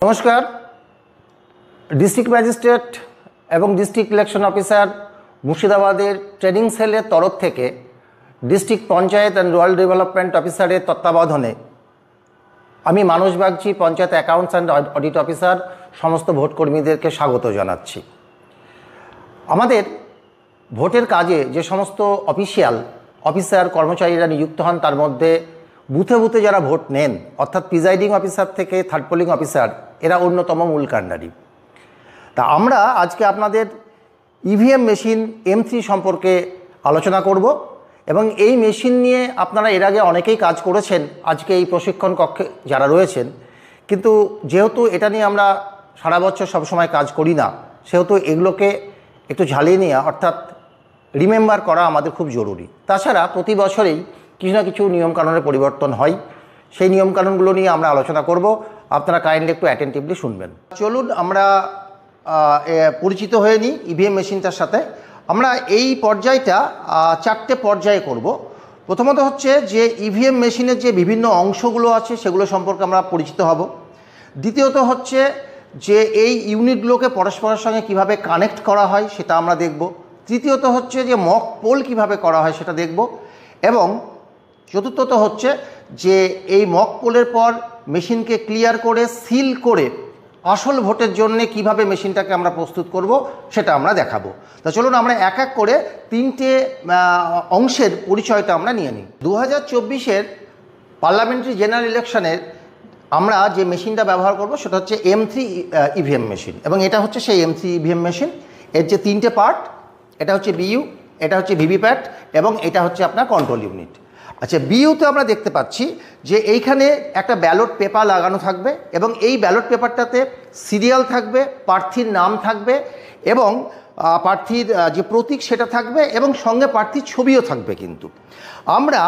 নমস্কার। District magistrate এবং district election officer মুর্শিদাবাদের ট্রেনিং সেলের তরফ থেকে district panchayat and rural development অফিসারের তত্ত্বাবধানে আমি Manas Bagchi, panchayat accounts and audit officer, সমস্ত ভোটকর্মীদেরকে স্বাগত জানাচ্ছি। আমাদের ভোটের কাজে যে সমস্ত অফিসার কর্মচারীরা নিযুক্ত হন, তার মধ্যে বুথে বুথে যারা ভোট নেন, অর্থাৎ প্রিজাইডিং অফিসার থেকে থার্ড পোলিং অফিসার, এরা অন্যতম মূল কাণ্ডারি। তা আমরা আজকে আপনাদের ইভিএম মেশিন M3 সম্পর্কে আলোচনা করব এবং এই মেশিন নিয়ে আপনারা এর আগে অনেকেই কাজ করেছেন আজকে এই প্রশিক্ষণ কক্ষে যারা রয়েছেন, কিন্তু যেহেতু এটা নিয়ে আমরা সারা বছর সবসময় কাজ করি না, সেহেতু এগুলোকে একটু ঝালিয়ে নেওয়া অর্থাৎ রিমেম্বার করা আমাদের খুব জরুরি। তাছাড়া প্রতি বছরেই কিছু না কিছু নিয়মকানুনের পরিবর্তন হয়, সেই নিয়মকানুনগুলো নিয়ে আমরা আলোচনা করব। আপনারা কাইন্ডলি একটু অ্যাটেন্টিভলি শুনবেন। চলুন আমরা পরিচিত হয়ে নিই ইভিএম মেশিনটার সাথে। আমরা এই পর্যায়টা 4টে পর্যায়ে করব। প্রথমত হচ্ছে যে ইভিএম মেশিনের যে বিভিন্ন অংশগুলো আছে সেগুলো সম্পর্কে আমরা পরিচিত হব। দ্বিতীয়ত হচ্ছে যে এই ইউনিটগুলোকে পরস্পরের সঙ্গে কিভাবে কানেক্ট করা হয় সেটা আমরা দেখব। তৃতীয়ত হচ্ছে যে মক পোল কিভাবে করা হয় সেটা দেখব। এবং চতুর্থত হচ্ছে যে এই মক পোলের পর মেশিনকে ক্লিয়ার করে সিল করে আসল ভোটের জন্য কিভাবে মেশিনটাকে আমরা প্রস্তুত করব সেটা আমরা দেখাবো। তা চলুন আমরা এক এক করে 3টে অংশের পরিচয়টা আমরা নিয়ে নিই। 2024-এর পার্লামেন্টারি জেনারেল ইলেকশনের আমরা যে মেশিনটা ব্যবহার করব সেটা হচ্ছে M3 ইভিএম মেশিন, এবং এটা হচ্ছে সেই M3 ইভিএম মেশিন। এর যে 3টে পার্ট, এটা হচ্ছে বিইউ, এটা হচ্ছে ভিভিপ্যাট এবং এটা হচ্ছে আপনার কন্ট্রোল ইউনিট। আচ্ছা, বিইউতে আমরা দেখতে পাচ্ছি যে এইখানে একটা ব্যালট পেপার লাগানো থাকবে এবং এই ব্যালট পেপারটাতে সিরিয়াল থাকবে, প্রার্থীর নাম থাকবে এবং প্রার্থীর যে প্রতীক সেটা থাকবে এবং সঙ্গে প্রার্থীর ছবিও থাকবে। কিন্তু আমরা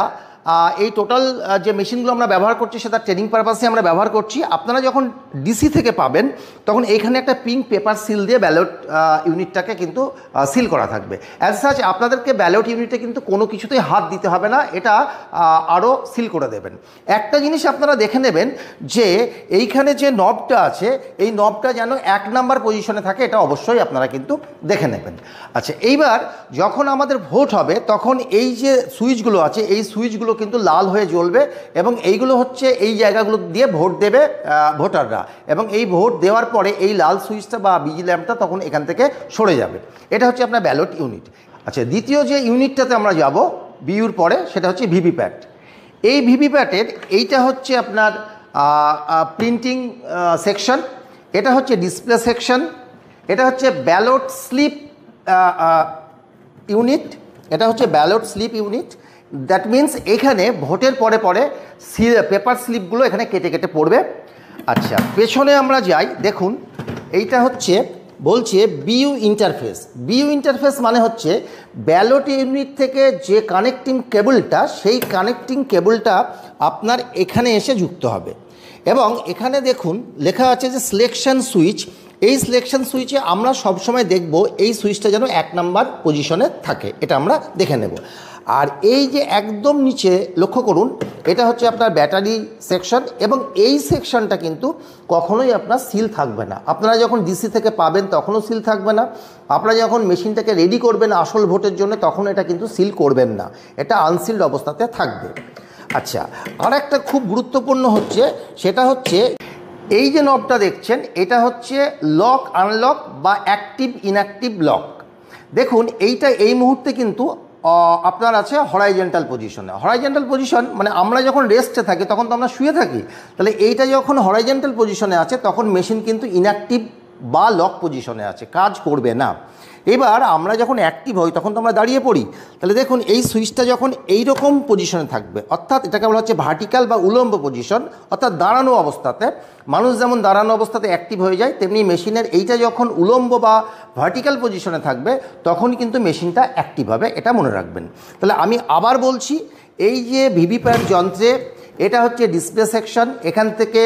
এই টোটাল যে মেশিনগুলো আমরা ব্যবহার করছি সেটা ট্রেনিং পারপাসে আমরা ব্যবহার করছি। আপনারা যখন ডিসি থেকে পাবেন তখন এইখানে একটা পিঙ্ক পেপার সিল দিয়ে ব্যালট ইউনিটটাকে কিন্তু সিল করা থাকবে। অ্যাজ সাচ আপনাদেরকে ব্যালট ইউনিটে কিন্তু কোনো কিছুতেই হাত দিতে হবে না, এটা আরও সিল করে দেবেন। একটা জিনিস আপনারা দেখে নেবেন যে এইখানে যে নবটা আছে এই নবটা যেন 1 নাম্বার পজিশনে থাকে, এটা অবশ্যই আপনারা কিন্তু দেখে নেবেন। আচ্ছা, এইবার যখন আমাদের ভোট হবে তখন এই যে সুইচগুলো আছে এই সুইচগুলো কিন্তু লাল হয়ে জ্বলবে এবং এইগুলো হচ্ছে এই জায়গাগুলো দিয়ে ভোট দেবে ভোটাররা, এবং এই ভোট দেওয়ার পরে এই লাল সুইচটা বা বিজি ল্যাম্পটা তখন এখান থেকে সরে যাবে। এটা হচ্ছে আপনার ব্যালট ইউনিট। আচ্ছা, দ্বিতীয় যে ইউনিটটাতে আমরা যাব বিইউর পরে সেটা হচ্ছে ভিভিপ্যাট। এই ভিভিপ্যাটের এইটা হচ্ছে আপনার প্রিন্টিং সেকশন, এটা হচ্ছে ডিসপ্লে সেকশন, এটা হচ্ছে ব্যালট স্লিপ ইউনিট, এটা হচ্ছে ballot slip unit. That means এখানে ভোটের পরে পরে পেপার স্লিপগুলো এখানে কেটে কেটে পড়বে। আচ্ছা, পেছনে আমরা যাই, দেখুন এইটা হচ্ছে বলছে বিইউ ইন্টারফেস। বিইউ ইন্টারফেস মানে হচ্ছে ব্যালট ইউনিট থেকে যে কানেক্টিং কেবলটা, সেই কানেক্টিং কেবলটা আপনার এখানে এসে যুক্ত হবে এবং এখানে দেখুন লেখা আছে যে সিলেকশন সুইচ। এই সিলেকশন সুইচে আমরা সবসময় দেখব এই সুইচটা যেন 1 নাম্বার পজিশনে থাকে, এটা আমরা দেখে নেব। আর এই যে একদম নিচে লক্ষ্য করুন, এটা হচ্ছে আপনার ব্যাটারি সেকশন এবং এই সেকশনটা কিন্তু কখনোই আপনার সিল থাকবে না। আপনারা যখন ডিসি থেকে পাবেন তখনও সিল থাকবে না, আপনারা যখন মেশিনটাকে রেডি করবেন আসল ভোটের জন্য তখন এটা কিন্তু সিল করবেন না, এটা আনসিল্ড অবস্থাতে থাকবে। আচ্ছা, আর একটা খুব গুরুত্বপূর্ণ হচ্ছে সেটা হচ্ছে এই যে নবটা দেখছেন এটা হচ্ছে লক আনলক বা অ্যাক্টিভ ইনঅ্যাক্টিভ লক। দেখুন এইটা এই মুহূর্তে কিন্তু আপনার আছে হরাইজেন্টাল পজিশনে। হরাইজেন্টাল পজিশন মানে আমরা যখন রেস্টে থাকি তখন তো আমরা শুয়ে থাকি, তাহলে এইটা যখন হরাইজেন্টাল পজিশনে আছে তখন মেশিন কিন্তু ইনঅ্যাক্টিভ বা লক পজিশনে আছে, কাজ করবে না। এবার আমরা যখন অ্যাক্টিভ হই তখন তো আমরা দাঁড়িয়ে পড়ি, তাহলে দেখুন এই সুইচটা যখন এই রকম পজিশনে থাকবে, অর্থাৎ এটাকে বলা হচ্ছে ভার্টিক্যাল বা উলম্ব পজিশন, অর্থাৎ দাঁড়ানো অবস্থাতে। মানুষ যেমন দাঁড়ানো অবস্থাতে অ্যাক্টিভ হয়ে যায়, তেমনি মেশিনের এইটা যখন উলম্ব বা ভার্টিক্যাল পজিশনে থাকবে তখন কিন্তু মেশিনটা অ্যাক্টিভ হবে, এটা মনে রাখবেন। তাহলে আমি আবার বলছি, এই যে ভিভিপ্যাট যন্ত্রে এটা হচ্ছে ডিসপ্লে সেকশন, এখান থেকে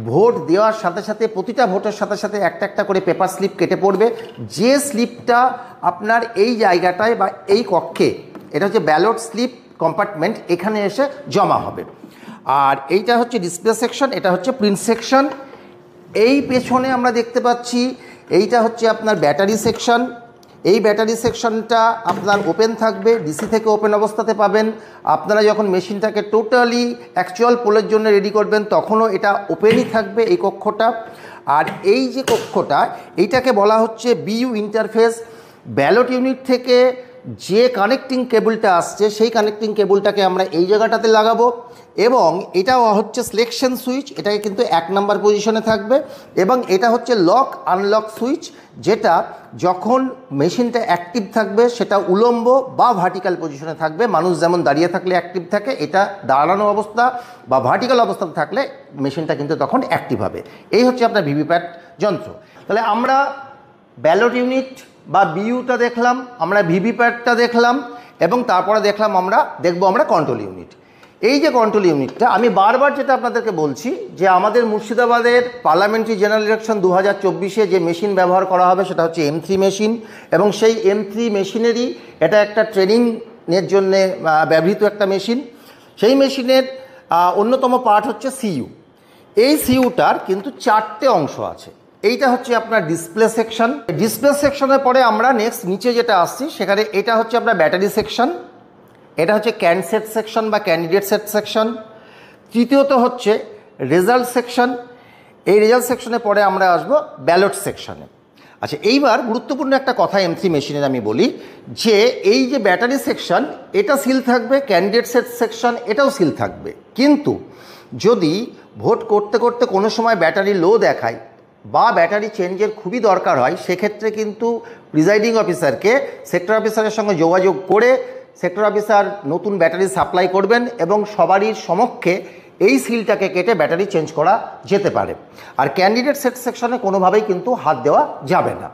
ভোট দেওয়ার সাথে সাথে প্রতিটা ভোটের সাথে সাথে একটা একটা করে পেপার স্লিপ কেটে পড়বে। যে স্লিপটা আপনার এই জায়গাটায় বা এই কক্ষে, এটা হচ্ছে ব্যালট স্লিপ কম্পার্টমেন্ট, এখানে এসে জমা হবে। আর এইটা হচ্ছে ডিসপ্লে সেকশন, এটা হচ্ছে প্রিন্ট সেকশন। এই পেছনে আমরা দেখতে পাচ্ছি এইটা হচ্ছে আপনার ব্যাটারি সেকশন। এই ব্যাটারি সেকশনটা আপনার ওপেন থাকবে, ডিসি থেকে ওপেন অবস্থাতে পাবেন। আপনারা যখন মেশিনটাকে টোটালি অ্যাকচুয়াল পোলের জন্য রেডি করবেন তখনও এটা ওপেনই থাকবে এই কক্ষটা। আর এই যে কক্ষটা, এইটাকে বলা হচ্ছে বিইউ ইন্টারফেস। ব্যালট ইউনিট থেকে যে কানেক্টিং কেবলটা আসছে সেই কানেক্টিং কেবলটাকে আমরা এই জায়গাটাতে লাগাবো, এবং এটা হচ্ছে সিলেকশন সুইচ, এটাকে কিন্তু 1 নম্বর পজিশনে থাকবে। এবং এটা হচ্ছে লক আনলক সুইচ, যেটা যখন মেশিনটা অ্যাক্টিভ থাকবে সেটা উলম্ব বা ভার্টিক্যাল পজিশনে থাকবে। মানুষ যেমন দাঁড়িয়ে থাকলে অ্যাক্টিভ থাকে, এটা দাঁড়ানো অবস্থা বা ভার্টিক্যাল অবস্থাতে থাকলে মেশিনটা কিন্তু তখন অ্যাক্টিভ হবে। এই হচ্ছে আপনার ভিভিপ্যাট যন্ত্র। তাহলে আমরা ব্যালট ইউনিট বা বিইউটা দেখলাম, আমরা ভিভিপ্যাটটা দেখলাম, এবং তারপরে দেখবো আমরা কন্ট্রোল ইউনিট। এই যে কন্ট্রোল ইউনিটটা, আমি বারবার যেটা আপনাদেরকে বলছি যে আমাদের মুর্শিদাবাদের পার্লামেন্টারি জেনারেল ইলেকশন 2024-এ যে মেশিন ব্যবহার করা হবে সেটা হচ্ছে M3 মেশিন, এবং সেই M3 মেশিনেরই এটা একটা ট্রেনিংয়ের জন্য ব্যবহৃত একটা মেশিন। সেই মেশিনের অন্যতম পার্ট হচ্ছে সিইউ। এই সিইউটার কিন্তু 4টে অংশ আছে। এইটা হচ্ছে আপনার ডিসপ্লে সেকশন। ডিসপ্লে সেকশনের পরে আমরা নেক্সট নিচে যেটা আসছি সেখানে এটা হচ্ছে আপনার ব্যাটারি সেকশন, এটা হচ্ছে ক্যান্ডসেট সেকশন বা ক্যান্ডিডেট সেট সেকশন। তৃতীয়ত হচ্ছে রেজাল্ট সেকশন। এই রেজাল্ট সেকশনের পরে আমরা আসবো ব্যালট সেকশনে। আচ্ছা, এইবার গুরুত্বপূর্ণ একটা কথা M3 মেশিনের আমি বলি যে এই যে ব্যাটারি সেকশন এটা সিল থাকবে, ক্যান্ডিডেট সেট সেকশন এটাও সিল থাকবে। কিন্তু যদি ভোট করতে করতে কোনো সময় ব্যাটারি লো দেখায় বা ব্যাটারি চেঞ্জের খুবই দরকার হয়, সেক্ষেত্রে কিন্তু প্রিজাইডিং অফিসারকে সেক্টর অফিসারের সঙ্গে যোগাযোগ করে সেক্টর অফিসার নতুন ব্যাটারি সাপ্লাই করবেন এবং সবারই সমক্ষে এই সিলটাকে কেটে ব্যাটারি চেঞ্জ করা যেতে পারে। আর ক্যান্ডিডেট সেট সেকশনে কোনোভাবেই কিন্তু হাত দেওয়া যাবে না।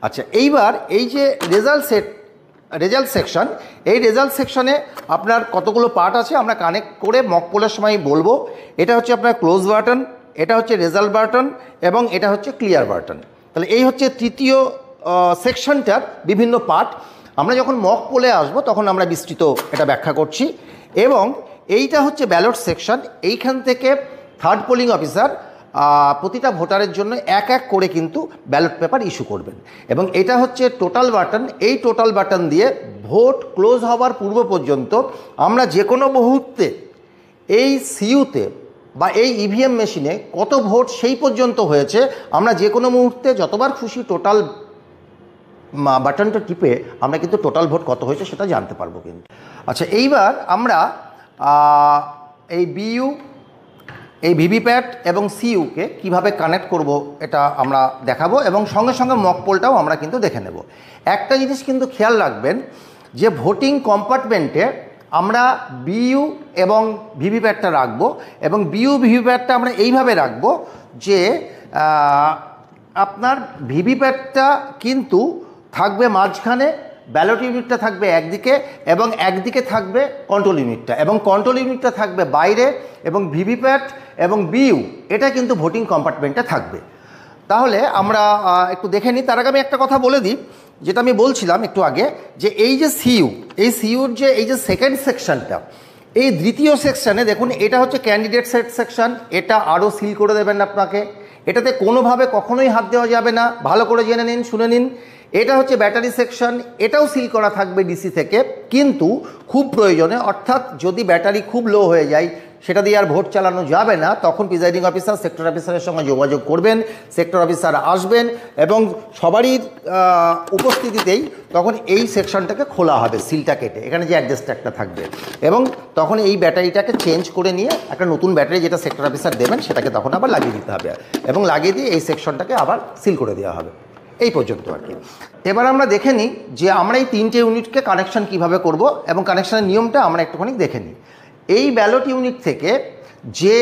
আচ্ছা, এইবার এই যে রেজাল্ট সেকশন, এই রেজাল্ট সেকশনে আপনার কতগুলো পার্ট আছে আমরা কানেক্ট করে মক পোলের সময় বলবো। এটা হচ্ছে আপনার ক্লোজ বাটন, এটা হচ্ছে রেজাল্ট বাটন, এবং এটা হচ্ছে ক্লিয়ার বাটন। তাহলে এই হচ্ছে তৃতীয় সেকশনটার বিভিন্ন পার্ট। আমরা যখন মক পোলে আসবো তখন আমরা বিস্তৃত এটা ব্যাখ্যা করছি। এবং এইটা হচ্ছে ব্যালট সেকশন। এইখান থেকে থার্ড পোলিং অফিসার প্রতিটা ভোটারের জন্য এক এক করে কিন্তু ব্যালট পেপার ইস্যু করবেন। এবং এটা হচ্ছে টোটাল বাটন। এই টোটাল বাটন দিয়ে ভোট ক্লোজ হওয়ার পূর্ব পর্যন্ত আমরা যে কোনো মুহূর্তে এই সিইউতে বা এই ইভিএম মেশিনে কত ভোট সেই পর্যন্ত হয়েছে আমরা যে কোনো মুহূর্তে যতবার খুশি টোটাল বাটনটা টিপে আমরা কিন্তু টোটাল ভোট কত হয়েছে সেটা জানতে পারবো কিন্তু। আচ্ছা, এইবার আমরা এই বিইউ, এই ভিভিপ্যাট এবং সিইউকে কিভাবে কানেক্ট করব এটা আমরা দেখাবো, এবং সঙ্গে সঙ্গে মক পোলটাও আমরা কিন্তু দেখে নেব। একটা জিনিস কিন্তু খেয়াল রাখবেন যে ভোটিং কম্পার্টমেন্টে আমরা বিইউ এবং ভিভিপ্যাটটা রাখবো, এবং বিইউ ভিভিপ্যাটটা আমরা এইভাবে রাখবো যে আপনার ভিভিপ্যাটটা কিন্তু থাকবে মাঝখানে, ব্যালট ইউনিটটা থাকবে একদিকে, এবং একদিকে থাকবে কন্ট্রোল ইউনিটটা, এবং কন্ট্রোল ইউনিটটা থাকবে বাইরে, এবং ভিভিপ্যাট এবং বিইউ এটা কিন্তু ভোটিং কম্পার্টমেন্টে থাকবে। তাহলে আমরা একটু দেখে নিই। তার আগে আমি একটা কথা বলে দিই, যেটা আমি বলছিলাম একটু আগে, যে এই যে সিইউ, এই সিইউর যে এই যে সেকেন্ড সেকশনটা, এই দ্বিতীয় সেকশানে দেখুন এটা হচ্ছে ক্যান্ডিডেট সেট সেকশন। এটা আরও সিল করে দেবেন আপনাকে, এটাতে কোনোভাবে কখনোই হাত দেওয়া যাবে না, ভালো করে জেনে নিন, শুনে নিন। এটা হচ্ছে ব্যাটারি সেকশন, এটাও সিল করা থাকবে ডিসি থেকে, কিন্তু খুব প্রয়োজনে, অর্থাৎ যদি ব্যাটারি খুব লো হয়ে যায় সেটা দিয়ে আর ভোট চালানো যাবে না, তখন প্রিজাইডিং অফিসার সেক্টর অফিসারের সঙ্গে যোগাযোগ করবেন, সেক্টর অফিসার আসবেন এবং সবারই উপস্থিতিতেই তখন এই সেকশনটাকে খোলা হবে, সিলটা কেটে, এখানে যে অ্যাডজাস্টারটা থাকবে, এবং তখন এই ব্যাটারিটাকে চেঞ্জ করে নিয়ে একটা নতুন ব্যাটারি যেটা সেক্টর অফিসার দেবেন সেটাকে তখন আবার লাগিয়ে দিতে হবে, এবং লাগিয়ে দিয়ে এই সেকশনটাকে আবার সিল করে দেওয়া হবে। এই পর্যন্ত আর কি। এবার আমরা দেখে নিই যে আমরা এই তিনটে ইউনিটকে কানেকশন কিভাবে করব, এবং কানেকশনের নিয়মটা আমরা একটুখানি দেখে নিই। এই ব্যালট ইউনিট থেকে যে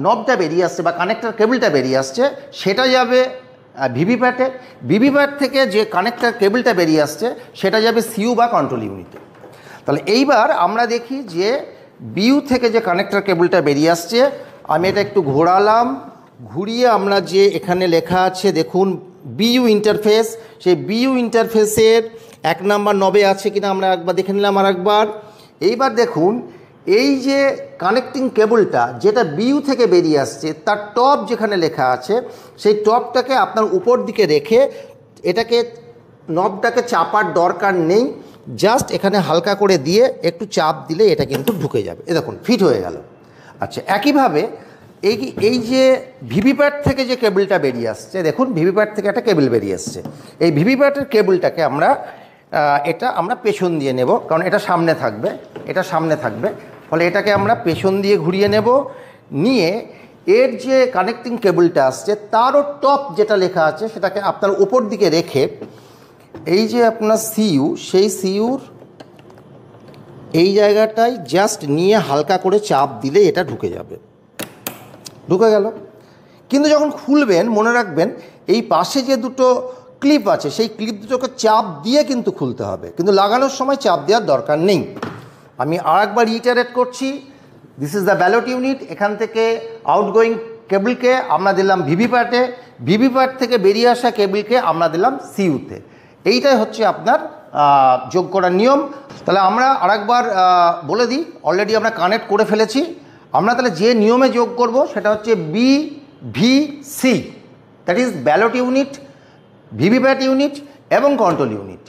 নবটা বেরিয়ে আসছে বা কানেক্টর কেবলটা বেরিয়ে আসছে সেটা যাবে ভিভিপ্যাটে, ভিভিপ্যাট থেকে যে কানেক্টর কেবলটা বেরিয়ে আসছে সেটা যাবে সিইউ বা কন্ট্রোল ইউনিটে। তাহলে এইবার আমরা দেখি যে বিইউ থেকে যে কানেক্টর কেবলটা বেরিয়ে আসছে, আমি এটা একটু ঘোরালাম, ঘুরিয়ে আমরা যে এখানে লেখা আছে দেখুন বিইউ ইন্টারফেস, সেই বিইউ ইন্টারফেসের 1 নম্বর নবে আছে কিনা আমরা একবার দেখে নিলাম আর একবার। এইবার দেখুন এই যে কানেক্টিং কেবলটা যেটা বিইউ থেকে বেরিয়ে আসছে তার টপ যেখানে লেখা আছে সেই টপটাকে আপনার উপর দিকে রেখে এটাকে নবটাকে চাপার দরকার নেই, জাস্ট এখানে হালকা করে দিয়ে একটু চাপ দিলে এটা কিন্তু ঢুকে যাবে। এ দেখুন ফিট হয়ে গেল। আচ্ছা, একইভাবে এই যে ভিভিপ্যাট থেকে যে কেবলটা বেরিয়ে আসছে, দেখুন ভিভিপ্যাট থেকে একটা কেবল বেরিয়ে আসছে। এই ভিভিপ্যাটের কেবলটাকে আমরা পেছন দিয়ে নেব, কারণ এটা সামনে থাকবে, ফলে এটাকে আমরা পেছন দিয়ে ঘুরিয়ে নেব, নিয়ে এর যে কানেক্টিং কেবলটা আসছে তারও টপ যেটা লেখা আছে সেটাকে আপনার উপর দিকে রেখে এই যে আপনার সিইউ, সেই সিইউর এই জায়গাটায় জাস্ট নিয়ে হালকা করে চাপ দিলে এটা ঢুকে গেল। কিন্তু যখন খুলবেন মনে রাখবেন এই পাশে যে দুটো ক্লিপ আছে সেই ক্লিপ দুটোকে চাপ দিয়ে কিন্তু খুলতে হবে, কিন্তু লাগানোর সময় চাপ দেওয়ার দরকার নেই। আমি আরেকবার রিটারেট করছি, this is the ballot unit. এখান থেকে আউটগোয়িং কেবলকে আমরা দিলাম ভিভিপ্যাট থেকে বেরিয়ে আসা কেবলকে আমরা দিলাম সিইউতে। এইটাই হচ্ছে আপনার যোগ করার নিয়ম। তাহলে আমরা আরেকবার বলে দিই, অলরেডি আমরা কানেক্ট করে ফেলেছি। আমরা তাহলে যে নিয়মে যোগ করব সেটা হচ্ছে BVC, that is ballot unit, VVPAT unit এবং কন্ট্রোল ইউনিট।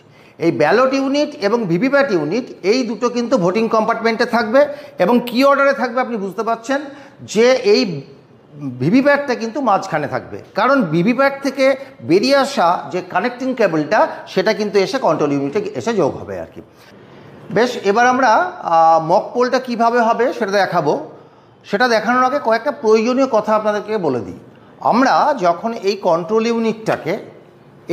এই ব্যালট ইউনিট এবং ভিভিপ্যাট ইউনিট এই দুটো কিন্তু ভোটিং কম্পার্টমেন্টে থাকবে এবং কি অর্ডারে থাকবে আপনি বুঝতে পারছেন যে এই ভিভিপ্যাটটা কিন্তু মাঝখানে থাকবে, কারণ ভিভিপ্যাট থেকে বেরিয়ে আসা যে কানেক্টিং কেবলটা সেটা কিন্তু এসে কন্ট্রোল ইউনিটে এসে যোগ হবে আর কি। বেশ, এবার আমরা মক পোলটা কীভাবে হবে সেটা দেখাবো। সেটা দেখানোর আগে কয়েকটা প্রয়োজনীয় কথা আপনাদেরকে বলে দিই। আমরা যখন এই কন্ট্রোল ইউনিটটাকে,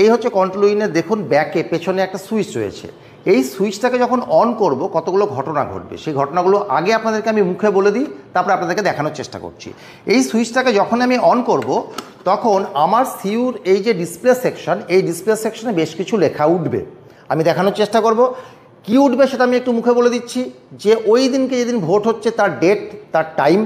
এই হচ্ছে কন্ট্রোল ইউনিট, দেখুন ব্যাকে পেছনে একটা সুইচ রয়েছে, এই সুইচটাকে যখন অন করব কতগুলো ঘটনা ঘটবে, সেই ঘটনাগুলো আগে আপনাদেরকে আমি মুখে বলে দিই, তারপরে আপনাদেরকে দেখানোর চেষ্টা করছি। এই সুইচটাকে যখন আমি অন করব তখন আমার সিইউর এই যে ডিসপ্লে সেকশন, এই ডিসপ্লে সেকশনে বেশ কিছু লেখা উঠবে। আমি দেখানোর চেষ্টা করব কি উঠবে সেটা আমি একটু মুখে বলে দিচ্ছি, যে ওই দিনকে যেদিন ভোট হচ্ছে তার ডেট, তার টাইম,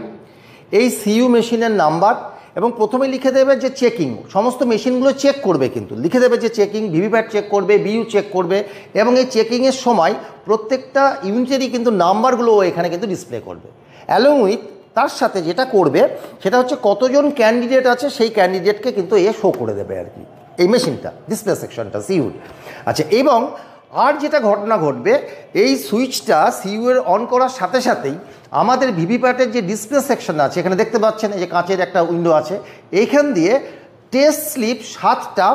এই সিইউ মেশিনের নাম্বার, এবং প্রথমে লিখে দেবে যে চেকিং, সমস্ত মেশিনগুলো চেক করবে, কিন্তু লিখে দেবে যে চেকিং, ভিভিপ্যাট চেক করবে, বিইউ চেক করবে, এবং এই চেকিংয়ের সময় প্রত্যেকটা ইউনিটেরই কিন্তু নাম্বারগুলো এখানে কিন্তু ডিসপ্লে করবে। অ্যালং উইথ তার সাথে যেটা করবে সেটা হচ্ছে কতজন ক্যান্ডিডেট আছে সেই ক্যান্ডিডেটকে কিন্তু শো করে দেবে আর কি, এই মেশিনটা, ডিসপ্লে সেকশনটা সিইউ। আচ্ছা, এবং আর যেটা ঘটনা ঘটবে, এই সুইচটা সিইউর অন করার সাথে সাথেই আমাদের ভিভিপ্যাটের যে ডিসপ্লে সেকশন আছে, এখানে দেখতে পাচ্ছেন এই যে কাঁচের একটা উইন্ডো আছে, এইখান দিয়ে টেস্ট স্লিপ 7টা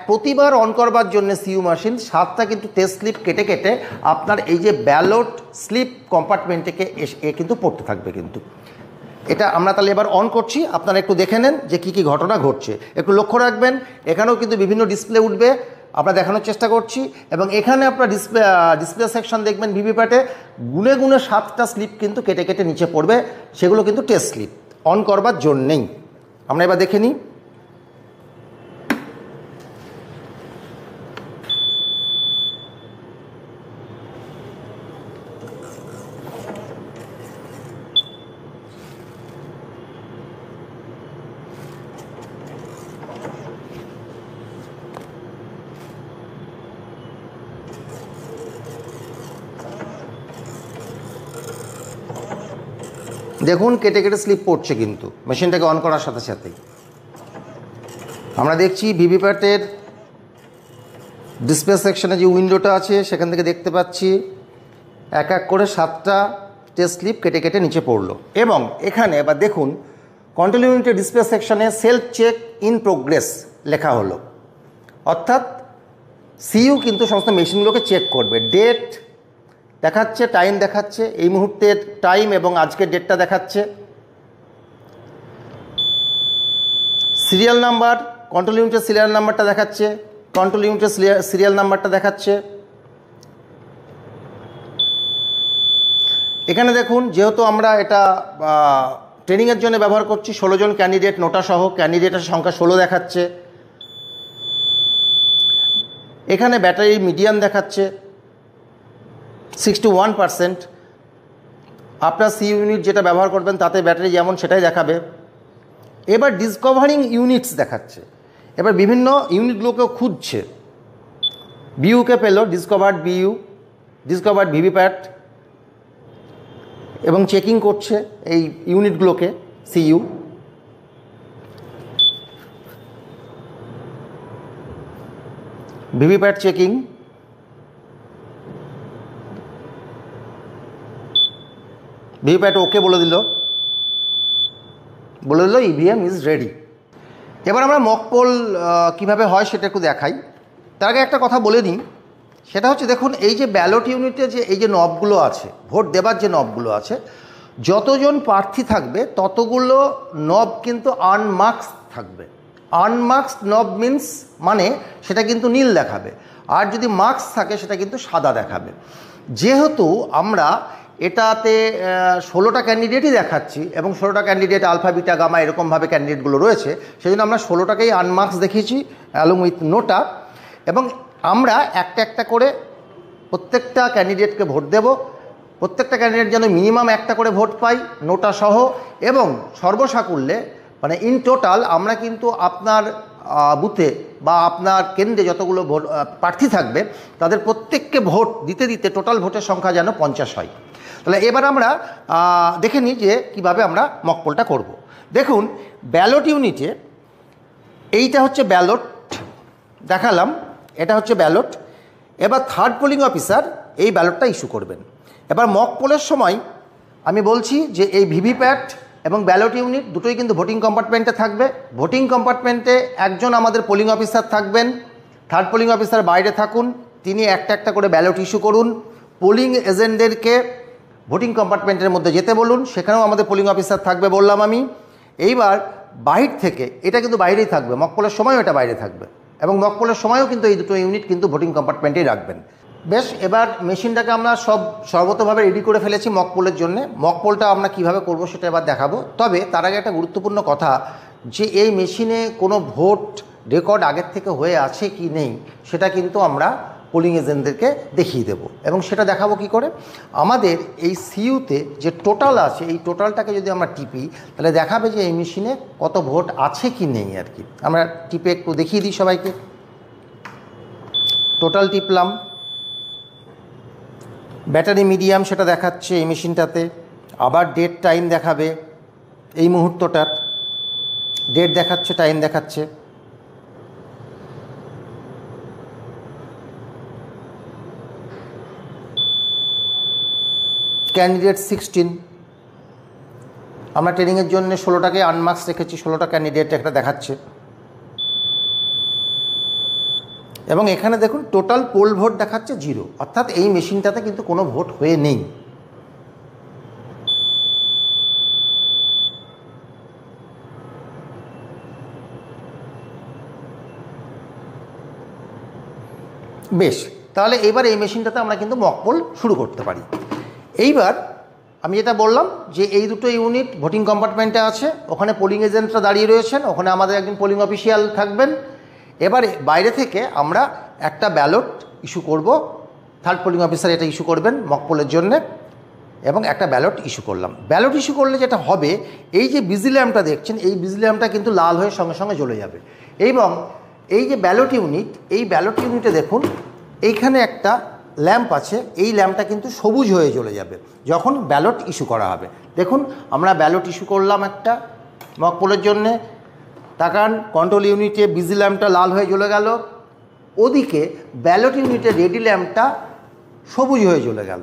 প্রতিবার অন করবার জন্য সিইউ মেশিন 7টা কিন্তু টেস্ট স্লিপ কেটে কেটে আপনার এই যে ব্যালট স্লিপ কম্পার্টমেন্টে কিন্তু পড়তে থাকবে। কিন্তু এটা আমরা তাহলে এবার অন করছি, আপনারা একটু দেখে নেন যে কী কী ঘটনা ঘটছে, একটু লক্ষ্য রাখবেন। এখানেও কিন্তু বিভিন্ন ডিসপ্লে উঠবে, আমরা দেখানোর চেষ্টা করছি, এবং এখানে আপনার ডিসপ্লে সেকশন দেখবেন ভিভিপ্যাটে গুনে গুনে 7টা স্লিপ কিন্তু কেটে কেটে নিচে পড়বে, সেগুলো কিন্তু টেস্ট স্লিপ অন করবার জন্যেই। আমরা এবার দেখে নিই। দেখুন কেটে কেটে স্লিপ পড়ছে কিন্তু মেশিনটাকে অন করার সাথে সাথেই। আমরা দেখছি ভিভিপ্যাটের ডিসপ্লে সেকশনে যে উইন্ডোটা আছে সেখান থেকে দেখতে পাচ্ছি এক এক করে 7টা টেস্ট স্লিপ কেটে কেটে নিচে পড়লো। এবং এখানে এবার দেখুন কন্ট্রোল ইউনিটের ডিসপ্লে সেকশনে সেলফ চেক ইন প্রোগ্রেস লেখা হলো, অর্থাৎ সিইউ কিন্তু সমস্ত মেশিনগুলোকে চেক করবে। ডেট দেখাচ্ছে, টাইম দেখাচ্ছে, এই মুহূর্তের টাইম এবং আজকের ডেটটা দেখাচ্ছে। সিরিয়াল নাম্বার, কন্ট্রোল ইউনিটের সিরিয়াল নাম্বারটা দেখাচ্ছে, কন্ট্রোল ইউনিটের সিরিয়াল নাম্বারটা দেখাচ্ছে। এখানে দেখুন যেহেতু আমরা এটা ট্রেনিংয়ের জন্য ব্যবহার করছি, 16 জন ক্যান্ডিডেট নোটা সহ, ক্যান্ডিডেটের সংখ্যা 16 দেখাচ্ছে। এখানে ব্যাটারি মিডিয়াম দেখাচ্ছে 61%। আপনার সি ইউনিট যেটা ব্যবহার করবেন তাতে ব্যাটারি যেমন সেটাই দেখাবে। এবার ডিসকভারিং ইউনিটস দেখাচ্ছে, এবার বিভিন্ন ইউনিটগুলোকেও খুঁজছে। বিইউকে পেল, ডিসকভার্ড বিইউ, ডিসকভার্ড ভিভিপ্যাট, এবং চেকিং করছে এই ইউনিটগুলোকে, সিইউ। ভিভিপ্যাট চেকিং, ভিভিপ্যাট ওকে বলে দিল ইভিএম ইজ রেডি। এবার আমরা মক পোল কীভাবে হয় সেটা একটু দেখাই। তার আগে একটা কথা বলে নিই, সেটা হচ্ছে দেখুন এই যে ব্যালট ইউনিটে যে এই যে নবগুলো আছে, ভোট দেবার যে নবগুলো আছে, যতজন প্রার্থী থাকবে ততগুলো নব কিন্তু আনমার্কস থাকবে। আনমার্কসড নব মিন্স মানে সেটা কিন্তু নীল দেখাবে, আর যদি মার্কস থাকে সেটা কিন্তু সাদা দেখাবে। যেহেতু আমরা এটাতে 16টা ক্যান্ডিডেটই দেখাচ্ছি এবং 16টা ক্যান্ডিডেট আলফা বিটা গামা এরকমভাবে ক্যান্ডিডেটগুলো রয়েছে, সেই জন্য আমরা 16টাকেই আনমার্কস দেখিয়েছি অ্যালং উইথ নোটা। এবং আমরা একটা একটা করে প্রত্যেকটা ক্যান্ডিডেটকে ভোট দেব। প্রত্যেকটা ক্যান্ডিডেট যেন মিনিমাম একটা করে ভোট পাই নোটা সহ, এবং সর্বসাকুল্যে মানে ইন টোটাল আমরা কিন্তু আপনার বুথে বা আপনার কেন্দ্রে যতগুলো ভোট প্রার্থী থাকবে তাদের প্রত্যেককে ভোট দিতে দিতে টোটাল ভোটের সংখ্যা যেন 50 হয়। তাহলে এবার আমরা দেখে নিই যে কীভাবে আমরা মক পোলটা করব। দেখুন ব্যালট ইউনিটে এইটা হচ্ছে ব্যালট দেখালাম, এটা হচ্ছে ব্যালট। এবার থার্ড পোলিং অফিসার এই ব্যালটটা ইস্যু করবেন। এবার মক পোলের সময় আমি বলছি যে এই ভিভিপ্যাট এবং ব্যালট ইউনিট দুটোই কিন্তু ভোটিং কম্পার্টমেন্টে থাকবে। ভোটিং কম্পার্টমেন্টে একজন আমাদের পোলিং অফিসার থাকবেন, থার্ড পোলিং অফিসার বাইরে থাকুন, তিনি একটা একটা করে ব্যালট ইস্যু করুন। পোলিং এজেন্টদেরকে ভোটিং কম্পার্টমেন্টের মধ্যে যেতে বলুন, সেখানেও আমাদের পোলিং অফিসার থাকবে বললাম আমি। এইবার বাইরে থেকে, এটা কিন্তু বাইরেই থাকবে, মক পোলের সময়ও এটা বাইরে থাকবে, এবং মক পোলের সময়ও কিন্তু এই দুটো ইউনিট কিন্তু ভোটিং কম্পার্টমেন্টেই রাখবেন। বেশ, এবার মেশিনটাকে আমরা সর্বতভাবে রেডি করে ফেলেছি মক পোলের জন্য। মক পোলটা আমরা কীভাবে করব সেটা এবার দেখাবো। তবে তার আগে একটা গুরুত্বপূর্ণ কথা, যে এই মেশিনে কোনো ভোট রেকর্ড আগের থেকে হয়ে আছে কি নেই সেটা কিন্তু আমরা পোলিং এজেন্টদেরকে দেখিয়ে দেব। এবং সেটা দেখাবো কি করে, আমাদের এই সিইউতে যে টোটাল আছে এই টোটালটাকে যদি আমরা টিপি তাহলে দেখাবে যে এই মেশিনে কত ভোট আছে কি নেই আর কি। আমরা টিপে একটু দেখিয়ে দিই সবাইকে। টোটাল টিপলাম, ব্যাটারি মিডিয়াম সেটা দেখাচ্ছে এই মেশিনটাতে। আবার ডেট টাইম দেখাবে, এই মুহূর্তটার ডেট দেখাচ্ছে, টাইম দেখাচ্ছে। ক্যান্ডিডেট 16, আমরা ট্রেনিংয়ের জন্য 16টাকে আনমার্কস রেখেছি, 16টা ক্যান্ডিডেট একটা দেখাচ্ছে। এবং এখানে দেখুন টোটাল পোল ভোট দেখাচ্ছে 0, অর্থাৎ এই মেশিনটাতে কিন্তু কোনো ভোট হয়ে নেই। বেশ, তাহলে এবার এই মেশিনটাতে আমরা কিন্তু মক পোল শুরু করতে পারি। এইবার আমি যেটা বললাম যে এই দুটো ইউনিট ভোটিং কম্পার্টমেন্টে আছে, ওখানে পোলিং এজেন্টরা দাঁড়িয়ে রয়েছেন, ওখানে আমাদের একজন পোলিং অফিসিয়াল থাকবেন। এবারে বাইরে থেকে আমরা একটা ব্যালট ইস্যু করব, থার্ড পোলিং অফিসার এটা ইস্যু করবেন মক পোলের জন্যে, এবং একটা ব্যালট ইস্যু করলাম। ব্যালট ইস্যু করলে যেটা হবে, এই যে বিজি ল্যাম্পটা দেখছেন এই বিজি ল্যাম্পটা কিন্তু লাল হয়ে সঙ্গে সঙ্গে জ্বলে যাবে। এবং এই যে ব্যালট ইউনিট, এই ব্যালট ইউনিটে দেখুন এইখানে একটা ল্যাম্প আছে, এই ল্যাম্পটা কিন্তু সবুজ হয়ে জ্বলে যাবে যখন ব্যালট ইস্যু করা হবে। দেখুন আমরা ব্যালট ইস্যু করলাম একটা মক পোলের জন্যে, তাকান কন্ট্রোল ইউনিটে বিজি ল্যাম্পটা লাল হয়ে জ্বলে গেল, ওদিকে ব্যালট ইউনিটে রেডি ল্যাম্পটা সবুজ হয়ে জ্বলে গেল।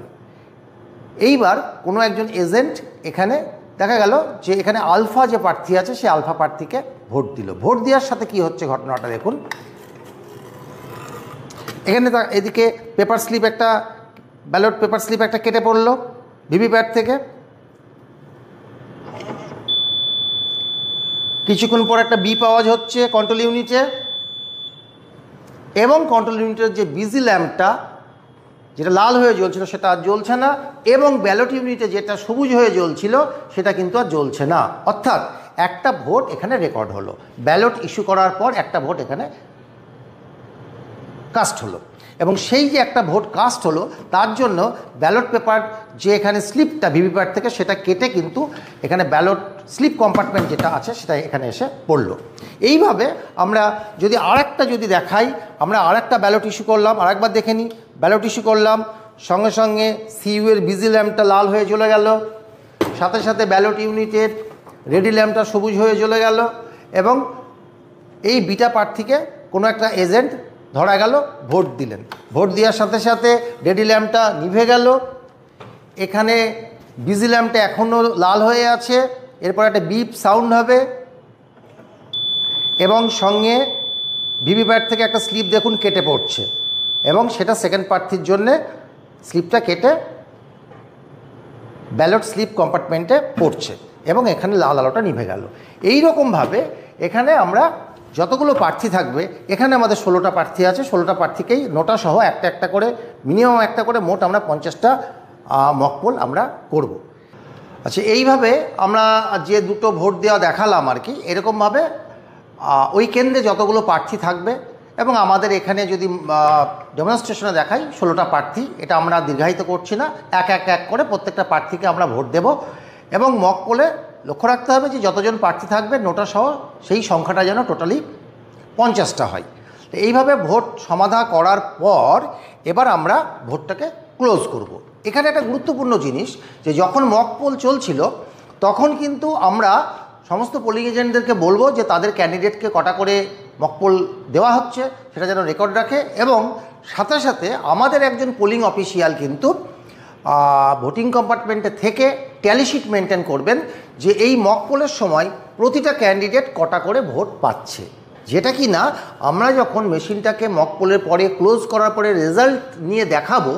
এইবার কোনো একজন এজেন্ট এখানে দেখা গেল যে এখানে আলফা যে প্রার্থী আছে সে আলফা প্রার্থীকে ভোট দিল। ভোট দেওয়ার সাথে কি হচ্ছে ঘটনাটা দেখুন, এখানে এদিকে পেপার স্লিপ একটা, ব্যালট পেপার স্লিপ একটা কেটে পড়লো ভিভিপ্যাট থেকে। কিছুক্ষণ পর একটা বিপ আওয়াজ হচ্ছে কন্ট্রোল ইউনিটে, এবং কন্ট্রোল ইউনিটের যে বিজি ল্যাম্পটা যেটা লাল হয়ে জ্বলছিল সেটা আর জ্বলছে না, এবং ব্যালট ইউনিটে যেটা সবুজ হয়ে জ্বলছিল সেটা কিন্তু আর জ্বলছে না। অর্থাৎ একটা ভোট এখানে রেকর্ড হলো, ব্যালট ইস্যু করার পর একটা ভোট এখানে কাস্ট হলো। এবং সেই যে একটা ভোট কাস্ট হলো তার জন্য ব্যালট পেপার যে এখানে স্লিপটা ভিভিপ্যাট থেকে সেটা কেটে কিন্তু এখানে ব্যালট স্লিপ কম্পার্টমেন্ট যেটা আছে সেটা এখানে এসে পড়লো। এইভাবে আমরা যদি আরেকটা যদি দেখাই, আমরা আরেকটা ব্যালট ইস্যু করলাম, আরেকবার দেখে নিই। ব্যালট ইস্যু করলাম, সঙ্গে সঙ্গে সিইউ এর বিজি ল্যাম্পটা লাল হয়ে চলে গেল, সাথে সাথে ব্যালট ইউনিটের রেডি ল্যাম্পটা সবুজ হয়ে চলে গেল এবং এই বিটা প্রার্থীকে কোনো একটা এজেন্ট ধরা গেল, ভোট দিলেন। ভোট দেওয়ার সাথে সাথে রেডি ল্যাম্পটা নিভে গেল। এখানে বিজি ল্যাম্পটা এখনও লাল হয়ে আছে, এরপর একটা বিপ সাউন্ড হবে এবং সঙ্গে ভিভিপ্যাট থেকে একটা স্লিপ দেখুন কেটে পড়ছে এবং সেটা সেকেন্ড প্রার্থীর জন্যে স্লিপটা কেটে ব্যালট স্লিপ কম্পার্টমেন্টে পড়ছে এবং এখানে লাল আলোটা নিভে গেল। এই রকমভাবে এখানে আমরা যতগুলো প্রার্থী থাকবে, এখানে আমাদের 16টা প্রার্থী আছে, 16টা প্রার্থীকেই নোটা সহ একটা একটা করে, মিনিমাম একটা করে, মোট আমরা 50টা মক পোল আমরা করব। আচ্ছা, এইভাবে আমরা যে দুটো ভোট দেওয়া দেখালাম আর কি, এরকমভাবে ওই কেন্দ্রে যতগুলো প্রার্থী থাকবে এবং আমাদের এখানে যদি ডেমনস্ট্রেশনে দেখাই 16টা প্রার্থী, এটা আমরা দীর্ঘায়িত করছি না, এক এক এক করে প্রত্যেকটা প্রার্থীকে আমরা ভোট দেব এবং মক পোলে লক্ষ্য রাখতে হবে যে যতজন প্রার্থী থাকবে নোটা সহ সেই সংখ্যাটা যেন টোটালি 50টা হয়। তো এইভাবে ভোট সমাধা করার পর এবার আমরা ভোটটাকে ক্লোজ করব। এখানে একটা গুরুত্বপূর্ণ জিনিস যে যখন মক পোল চলছিল তখন কিন্তু আমরা সমস্ত পোলিং এজেন্টদেরকে বলবো যে তাদের ক্যান্ডিডেটকে কটা করে মক পোল দেওয়া হচ্ছে সেটা যেন রেকর্ড রাখে এবং সাথে সাথে আমাদের একজন পোলিং অফিসিয়াল কিন্তু ভোটিং কম্পার্টমেন্টে থেকে ট্যালি শিট মেনটেন করবেন যে এই মক পোলের সময় প্রতিটা ক্যান্ডিডেট কটা করে ভোট পাচ্ছে, যেটা কি না আমরা যখন মেশিনটাকে মক পোলের পরে ক্লোজ করার পরে রেজাল্ট নিয়ে দেখাবো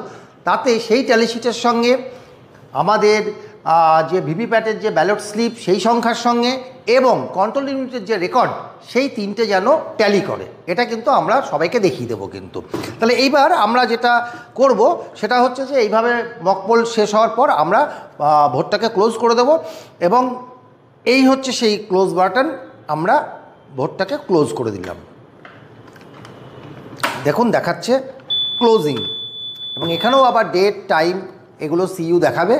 তাতে সেই ট্যালি শিটের সঙ্গে আমাদের যে ভিভিপ্যাটের যে ব্যালট স্লিপ সেই সংখ্যার সঙ্গে এবং কন্ট্রোল ইউনিটের যে রেকর্ড সেই তিনটে যেন ট্যালি করে, এটা কিন্তু আমরা সবাইকে দেখিয়ে দেবো কিন্তু। তাহলে এইবার আমরা যেটা করব সেটা হচ্ছে যে এইভাবে মক পোল শেষ হওয়ার পর আমরা ভোটটাকে ক্লোজ করে দেব এবং এই হচ্ছে সেই ক্লোজ বাটন, আমরা ভোটটাকে ক্লোজ করে দিলাম। দেখুন দেখাচ্ছে ক্লোজিং এবং এখানেও আবার ডেট টাইম এগুলো সিইউ দেখাবে।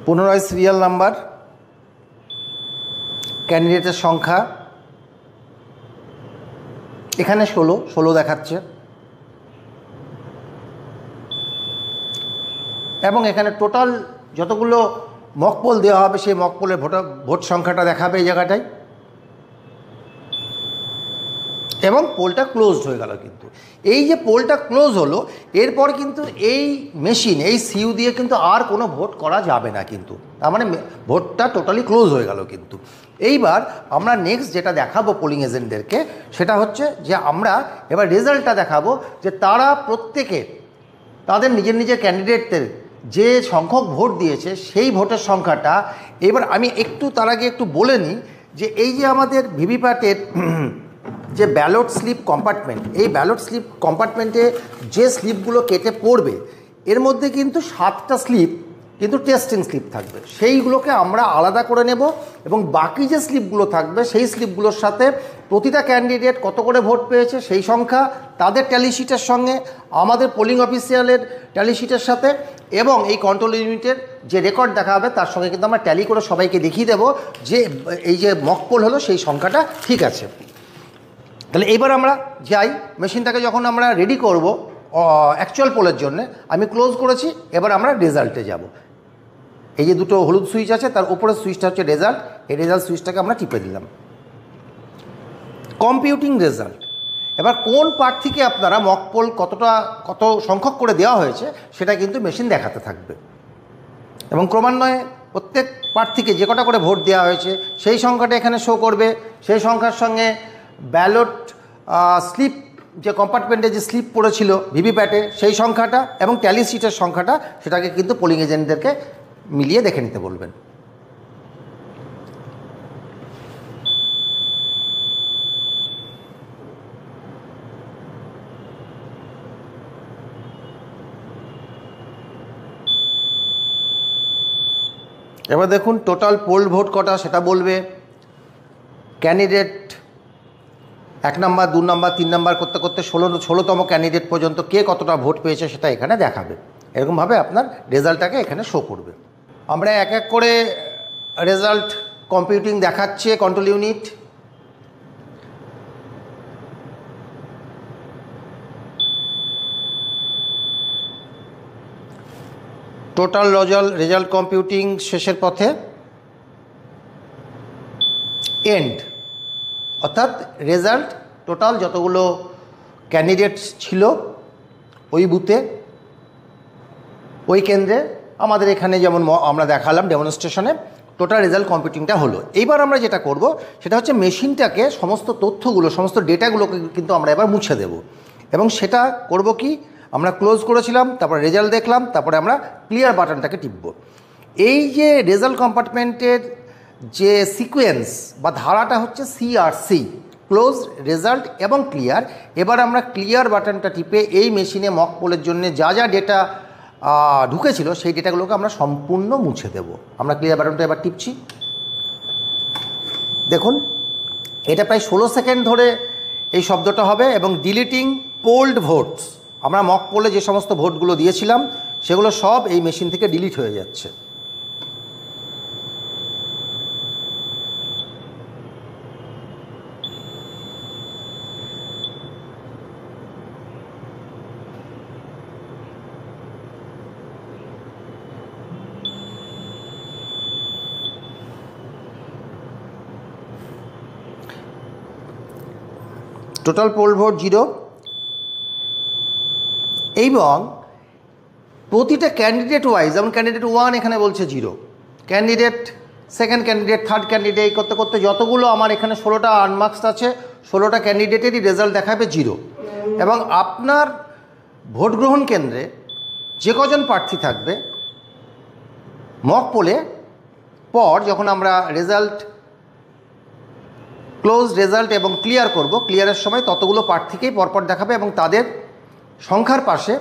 পুনরায় সিরিয়াল নাম্বার, ক্যান্ডিডেটের সংখ্যা এখানে 16 দেখাচ্ছে এবং এখানে টোটাল যতগুলো মক পোল দেওয়া হবে সেই মক পোলের ভোট সংখ্যাটা দেখাবে এই জায়গাটায় এবং পোলটা ক্লোজড হয়ে গেল। কিন্তু এই যে পোলটা ক্লোজ হলো এরপর কিন্তু এই মেশিন এই সিইউ দিয়ে কিন্তু আর কোনো ভোট করা যাবে না কিন্তু, তার মানে ভোটটা টোটালি ক্লোজ হয়ে গেল। কিন্তু এইবার আমরা নেক্সট যেটা দেখাবো পোলিং এজেন্টদেরকে সেটা হচ্ছে যে আমরা এবার রেজাল্টটা দেখাবো যে তারা প্রত্যেকে তাদের নিজের নিজের ক্যান্ডিডেটদের যে সংখ্যক ভোট দিয়েছে সেই ভোটের সংখ্যাটা। এবার আমি একটু তার আগে একটু বলে নিই যে এই যে আমাদের ভিভিপ্যাটের যে ব্যালট স্লিপ কম্পার্টমেন্ট, এই ব্যালট স্লিপ কম্পার্টমেন্টে যে স্লিপগুলো কেটে পড়বে এর মধ্যে কিন্তু 7টা স্লিপ কিন্তু টেস্টিং স্লিপ থাকবে, সেইগুলোকে আমরা আলাদা করে নেব এবং বাকি যে স্লিপগুলো থাকবে সেই স্লিপগুলোর সাথে প্রতিটা ক্যান্ডিডেট কত করে ভোট পেয়েছে সেই সংখ্যা তাদের ট্যালি শিটের সঙ্গে আমাদের পোলিং অফিসিয়ালের ট্যালি শিটের সাথে এবং এই কন্ট্রোল ইউনিটের যে রেকর্ড দেখা হবে তার সঙ্গে কিন্তু আমরা ট্যালি করে সবাইকে দেখিয়ে দেবো যে এই যে মক পোল হলো সেই সংখ্যাটা ঠিক আছে। তাহলে এইবার আমরা যাই, মেশিনটাকে যখন আমরা রেডি করব অ্যাকচুয়াল পোলের জন্য, আমি ক্লোজ করেছি, এবার আমরা রেজাল্টে যাব। এই যে দুটো হলুদ সুইচ আছে তার উপরের সুইচটা হচ্ছে রেজাল্ট, এই রেজাল্ট সুইচটাকে আমরা টিপে দিলাম। কম্পিউটিং রেজাল্ট, এবার কোন প্রার্থীকে আপনারা মক পোল কত সংখ্যক করে দেওয়া হয়েছে সেটা কিন্তু মেশিন দেখাতে থাকবে এবং ক্রমান্বয়ে প্রত্যেক প্রার্থীকে যে কটা করে ভোট দেওয়া হয়েছে সেই সংখ্যাটা এখানে শো করবে। সেই সংখ্যার সঙ্গে ব্যালট স্লিপ যে কম্পার্টমেন্টে যে স্লিপ পড়েছিল ভিভিপ্যাটে সেই সংখ্যাটা এবং ট্যালি শিটের সংখ্যাটা সেটাকে কিন্তু পোলিং এজেন্টদেরকে মিলিয়ে দেখে নিতে বলবেন। এবার দেখুন টোটাল পোল ভোট কটা সেটা বলবে, ক্যান্ডিডেট 1 নম্বর 2 নম্বর 3 নম্বর করতে করতে 16তম ক্যান্ডিডেট পর্যন্ত কে কতটা ভোট পেয়েছে সেটা এখানে দেখাবে। এরকমভাবে আপনার রেজাল্টটাকে এখানে শো করবে। আমরা এক এক করে রেজাল্ট কম্পিউটিং দেখাচ্ছে control unit. Total result computing শেষের পথে, এন্ড অর্থাৎ রেজাল্ট টোটাল যতগুলো ক্যান্ডিডেটস ছিল ওই বুথে, ওই কেন্দ্রে, আমাদের এখানে যেমন আমরা দেখালাম ডেমনস্ট্রেশনে, টোটাল রেজাল্ট কম্পিউটিংটা হলো। এইবার আমরা যেটা করব সেটা হচ্ছে মেশিনটাকে সমস্ত তথ্যগুলো, সমস্ত ডেটাগুলোকে কিন্তু আমরা এবার মুছে দেব। এবং সেটা করব কি, আমরা ক্লোজ করেছিলাম, তারপরে রেজাল্ট দেখলাম, তারপরে আমরা ক্লিয়ার বাটনটাকে টিপব। এই যে রেজাল্ট কম্পার্টমেন্টের যে সিকোয়েন্স বা ধারাটা হচ্ছে CRC, ক্লোজ, রেজাল্ট এবং ক্লিয়ার। এবার আমরা ক্লিয়ার বাটনটা টিপে এই মেশিনে মক পোলের জন্য যা যা ডেটা ঢুকেছিল সেই ডেটাগুলোকে আমরা সম্পূর্ণ মুছে দেব। আমরা ক্লিয়ার বাটনটা এবার টিপছি। দেখুন এটা প্রায় 16 সেকেন্ড ধরে এই শব্দটা হবে। এবং ডিলিটিং পোল্ড ভোটস, আমরা মক পোলে যে সমস্ত ভোটগুলো দিয়েছিলাম সেগুলো সব এই মেশিন থেকে ডিলিট হয়ে যাচ্ছে। Total poll vote 0। এবং প্রতিটা ক্যান্ডিডেট ওয়াইজ, যেমন ক্যান্ডিডেট 1 এখানে বলছে 0, candidate second candidate, third candidate, এই করতে করতে যতগুলো আমার এখানে 16টা আনমার্কস আছে, 16টা ক্যান্ডিডেটেরই রেজাল্ট দেখাবে 0। এবং আপনার ভোট গ্রহণ কেন্দ্রে যে কজন প্রার্থী থাকবে মক পোলে পর যখন আমরা রেজাল্ট ক্লোজ, রেজাল্ট এবং ক্লিয়ার করব, ক্লিয়ারের সময় ততগুলো প্রার্থীকেই পরপর দেখাবে এবং তাদের সংখ্যার পাশে,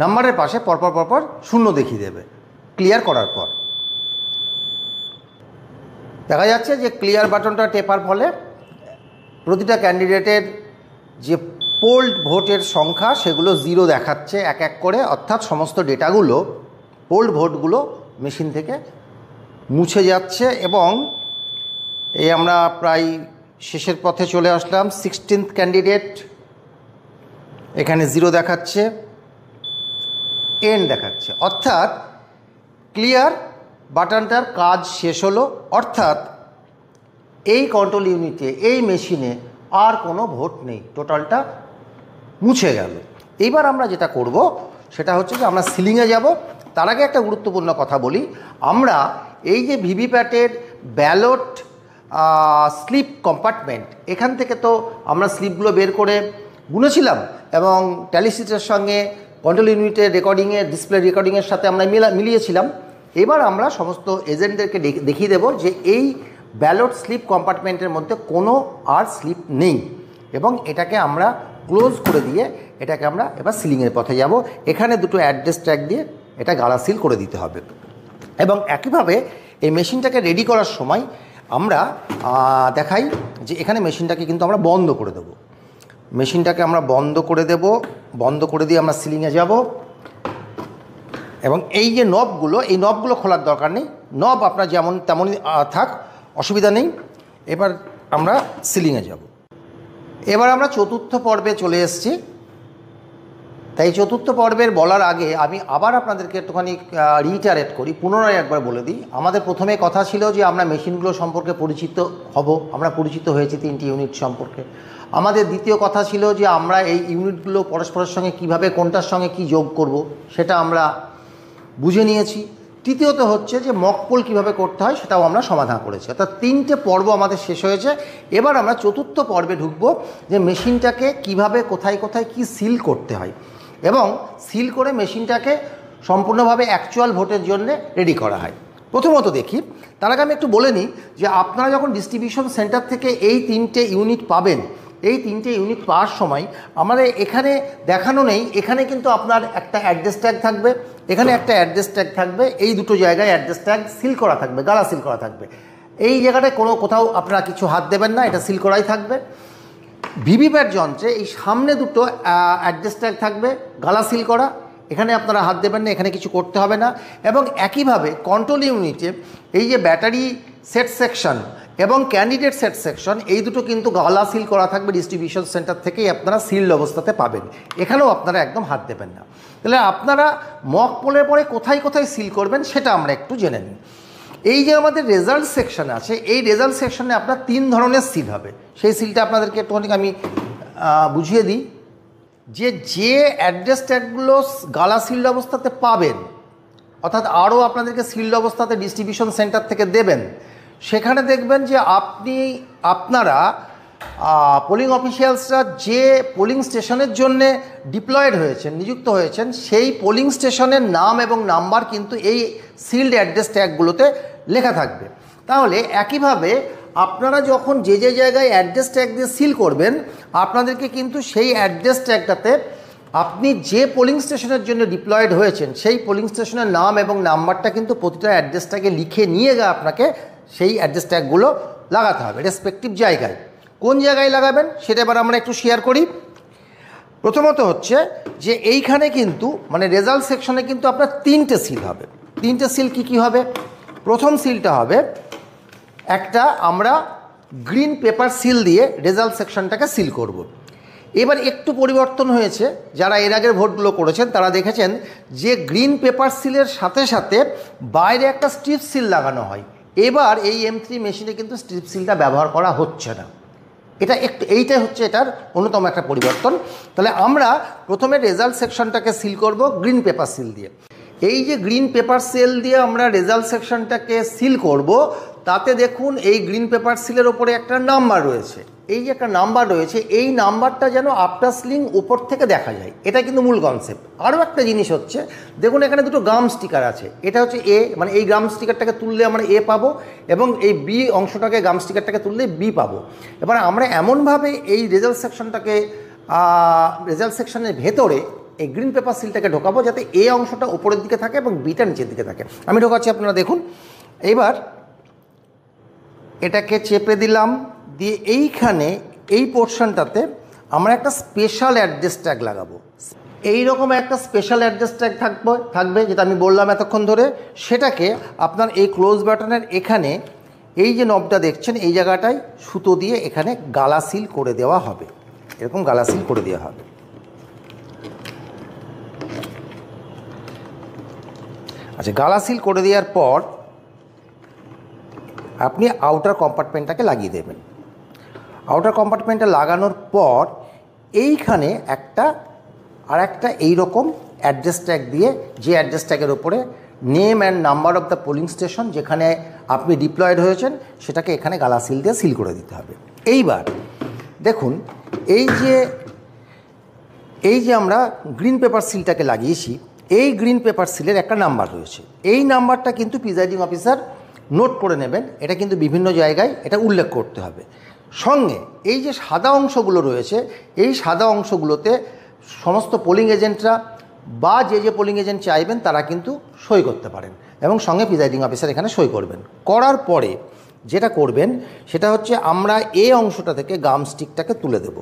নাম্বারের পাশে পরপর পরপর 0 দেখিয়ে দেবে ক্লিয়ার করার পর। দেখা যাচ্ছে যে ক্লিয়ার বাটনটা টেপার ফলে প্রতিটা ক্যান্ডিডেটের যে পোল্ড ভোটের সংখ্যা সেগুলো 0 দেখাচ্ছে এক এক করে, অর্থাৎ সমস্ত ডেটাগুলো, পোল্ড ভোটগুলো মেশিন থেকে মুছে যাচ্ছে। এবং এই আমরা প্রায় শেষের পথে চলে আসলাম। 16th ক্যান্ডিডেট, এখানে 0 দেখাচ্ছে, এন্ড দেখাচ্ছে, অর্থাৎ ক্লিয়ার বাটনটার কাজ শেষ হলো। অর্থাৎ এই কন্ট্রোল ইউনিটে, এই মেশিনে আর কোনো ভোট নেই, টোটালটা মুছে গেল। এইবার আমরা যেটা করব সেটা হচ্ছে যে আমরা সিলিংয়ে যাব। তার আগে একটা গুরুত্বপূর্ণ কথা বলি, আমরা এই যে ভিভিপ্যাটের ব্যালট স্লিপ কম্পার্টমেন্ট, এখান থেকে তো আমরা স্লিপগুলো বের করে গুনেছিলাম এবং ট্যালিশিটের সঙ্গে কন্ট্রোল ইউনিটের রেকর্ডিংয়ের, ডিসপ্লে রেকর্ডিংয়ের সাথে আমরা মিলিয়েছিলাম। এবার আমরা সমস্ত এজেন্টদেরকে দেখিয়ে দেব যে এই ব্যালট স্লিপ কম্পার্টমেন্টের মধ্যে কোনো আর স্লিপ নেই এবং এটাকে আমরা ক্লোজ করে দিয়ে এটাকে আমরা এবার সিলিংয়ের পথে যাব। এখানে দুটো অ্যাড্রেস ট্যাগ দিয়ে এটা গালা সিল করে দিতে হবে। এবং একইভাবে এই মেশিনটাকে রেডি করার সময় আমরা দেখাই যে এখানে মেশিনটাকে কিন্তু আমরা বন্ধ করে দেব। মেশিনটাকে আমরা বন্ধ করে দেব, বন্ধ করে দিয়ে আমরা সিলিংয়ে যাব। এবং এই যে নবগুলো, এই নবগুলো খোলার দরকার নেই, নব আপনার যেমন তেমনই থাক, অসুবিধা নেই। এবার আমরা সিলিংয়ে যাব। এবার আমরা চতুর্থ পর্বে চলে এসেছি। তাই চতুর্থ পর্বের বলার আগে আমি আবার আপনাদেরকে একটুখানি রিটারেট করি, পুনরায় একবার বলে দিই। আমাদের প্রথমে কথা ছিল যে আমরা মেশিনগুলো সম্পর্কে পরিচিত হব, আমরা পরিচিত হয়েছি 3টি ইউনিট সম্পর্কে। আমাদের দ্বিতীয় কথা ছিল যে আমরা এই ইউনিটগুলো পরস্পরের সঙ্গে কিভাবে, কোনটার সঙ্গে কি যোগ করব সেটা আমরা বুঝে নিয়েছি। তৃতীয়ত হচ্ছে যে মক পোল কীভাবে করতে হয় সেটাও আমরা সমাধান করেছি। অর্থাৎ 3টে পর্ব আমাদের শেষ হয়েছে। এবার আমরা চতুর্থ পর্বে ঢুকব যে মেশিনটাকে কিভাবে, কোথায় কোথায় কি সিল করতে হয় এবং সিল করে মেশিনটাকে সম্পূর্ণভাবে অ্যাকচুয়াল ভোটের জন্য রেডি করা হয়। প্রথমত দেখি, তার আগে আমি একটু বলে নিই যে আপনারা যখন ডিস্ট্রিবিউশন সেন্টার থেকে এই 3টে ইউনিট পাবেন, এই 3টে ইউনিট পাওয়ার সময় আমাদের এখানে দেখানো নেই, এখানে কিন্তু আপনার একটা অ্যাড্রেস ট্যাগ থাকবে, এখানে একটা অ্যাড্রেস ট্যাগ থাকবে, এই দুটো জায়গায় অ্যাড্রেস ট্যাগ সিল করা থাকবে, গালা সিল করা থাকবে। এই জায়গাটায় কোথাও আপনারা কিছু হাত দেবেন না, এটা সিল করাই থাকবে। ভিভিপ্যাট যন্ত্রে এই সামনে দুটো অ্যাড্রেস ট্যাগ থাকবে, গালা সিল করা, এখানে আপনারা হাত দেবেন না, এখানে কিছু করতে হবে না। এবং একইভাবে কন্ট্রোল ইউনিটে এই যে ব্যাটারি সেট সেকশন এবং ক্যান্ডিডেট সেট সেকশন এই দুটো কিন্তু গালা সিল করা থাকবে, ডিস্ট্রিবিউশন সেন্টার থেকেই আপনারা সিলড অবস্থাতে পাবেন, এখানেও আপনারা একদম হাত দেবেন না। তাহলে আপনারা মক পোলের পরে কোথায় কোথায় সিল করবেন সেটা আমরা একটু জেনে নিই। এই যে আমাদের রেজাল্ট সেকশন আছে, এই রেজাল্ট সেকশনে আপনার 3 ধরনের সিল হবে। সেই সিলটা আপনাদেরকে একটুখানি আমি বুঝিয়ে দিই। যে অ্যাড্রেস ট্যাগগুলো গালা সিলড অবস্থাতে পাবেন, অর্থাৎ আরও আপনাদেরকে সিলড অবস্থাতে ডিস্ট্রিবিউশন সেন্টার থেকে দেবেন, সেখানে দেখবেন যে আপনারা পোলিং অফিসিয়ালসরা যে পোলিং স্টেশনের জন্যে ডিপ্লয়েড হয়েছেন, নিযুক্ত হয়েছেন, সেই পোলিং স্টেশনের নাম এবং নাম্বার কিন্তু এই সিলড অ্যাড্রেস ট্যাগগুলোতে লেখা থাকবে। তাহলে একইভাবে আপনারা যখন যে জায়গায় অ্যাড্রেস ট্যাগ দিয়ে সিল করবেন, আপনাদেরকে কিন্তু সেই অ্যাড্রেস ট্যাগটাতে আপনি যে পোলিং স্টেশনের জন্য ডিপ্লয়েড হয়েছেন সেই পোলিং স্টেশনের নাম এবং নাম্বারটা কিন্তু প্রতিটা অ্যাড্রেস ট্যাগে লিখে নিয়ে গিয়ে আপনাকে সেই অ্যাড্রেস ট্যাগগুলো লাগাতে হবে রেসপেক্টিভ জায়গায়। কোন জায়গায় লাগাবেন সেটা এবার আমরা একটু শেয়ার করি। প্রথমত হচ্ছে যে এইখানে কিন্তু মানে রেজাল্ট সেকশনে কিন্তু আপনার 3টে সিল হবে। 3টে সিল কি হবে? প্রথম সিলটা হবে একটা আমরা গ্রিন পেপার সিল দিয়ে রেজাল্ট সেকশনটাকে সিল করব। এবার একটু পরিবর্তন হয়েছে, যারা এর আগের ভোটগুলো করেছেন তারা দেখেছেন যে গ্রিন পেপার সিলের সাথে সাথে বাইরে একটা স্ট্রিপ সিল লাগানো হয়। এবার এই M3 মেশিনে কিন্তু স্ট্রিপ সিলটা ব্যবহার করা হচ্ছে না। এইটাই হচ্ছে এটার অন্যতম একটা পরিবর্তন। তাহলে আমরা প্রথমে রেজাল্ট সেকশনটাকে সিল করব গ্রিন পেপার সিল দিয়ে। এই যে গ্রিন পেপার সিল দিয়ে আমরা রেজাল্ট সেকশনটাকে সিল করব, তাতে দেখুন এই গ্রিন পেপার সিলের ওপরে একটা নাম্বার রয়েছে। এই যে একটা নাম্বার রয়েছে, এই নাম্বারটা যেন আফটার সিলিং উপর থেকে দেখা যায়, এটা কিন্তু মূল কনসেপ্ট। আরও একটা জিনিস হচ্ছে, দেখুন এখানে দুটো গাম স্টিকার আছে। এটা হচ্ছে এ, মানে এই গাম স্টিকারটাকে তুললে আমরা এ পাবো, এবং এই বি অংশটাকে গাম স্টিকারটাকে তুললে বি পাবো। এবার আমরা এমনভাবে এই রেজাল্ট সেকশনের ভেতরে এই গ্রিন পেপার সিলটাকে ঢোকাবো যাতে এ অংশটা উপরের দিকে থাকে এবং বিটা নিচের দিকে থাকে। আমি ঢোকাচ্ছি, আপনারা দেখুন। এবার এটাকে চেপে দিলাম, দিয়ে এইখানে এই পোর্শনটাতে আমরা একটা স্পেশাল অ্যাড্রেস ট্যাগ লাগাবো। এইরকম একটা স্পেশাল অ্যাড্রেস ট্যাগ থাকবে যেটা আমি বললাম এতক্ষণ ধরে। সেটাকে আপনার এই ক্লোজ বাটনের এখানে এই যে নবটা দেখছেন এই জায়গাটায় সুতো দিয়ে এখানে গালা সিল করে দেওয়া হবে। এরকম গালা সিল করে দেওয়া হবে। আচ্ছা, গালা সিল করে দেওয়ার পর আপনি আউটার কম্পার্টমেন্টটাকে লাগিয়ে দেবেন। আউটার কম্পার্টমেন্টটা লাগানোর পর এইখানে একটা এইরকম অ্যাড্রেস ট্যাগ দিয়ে, যে অ্যাড্রেস ট্যাগের ওপরে name and number of the polling station যেখানে আপনি ডিপ্লয়েড হয়েছেন সেটাকে এখানে গালা সিল দিয়ে সিল করে দিতে হবে। এইবার দেখুন এই যে আমরা গ্রিন পেপার সিলটাকে লাগিয়েছি, এই গ্রিন পেপার সিলের একটা নাম্বার রয়েছে। এই নাম্বারটা কিন্তু প্রিজাইডিং অফিসার নোট করে নেবেন, এটা কিন্তু বিভিন্ন জায়গায় এটা উল্লেখ করতে হবে। সঙ্গে এই যে সাদা অংশগুলো রয়েছে, এই সাদা অংশগুলোতে সমস্ত পোলিং এজেন্টরা বা যে পোলিং এজেন্ট চাইবেন তারা কিন্তু সই করতে পারেন, এবং সঙ্গে প্রিজাইডিং অফিসার এখানে সই করবেন। করার পরে যেটা করবেন সেটা হচ্ছে আমরা এই অংশটা থেকে গাম স্টিকটাকে তুলে দেব।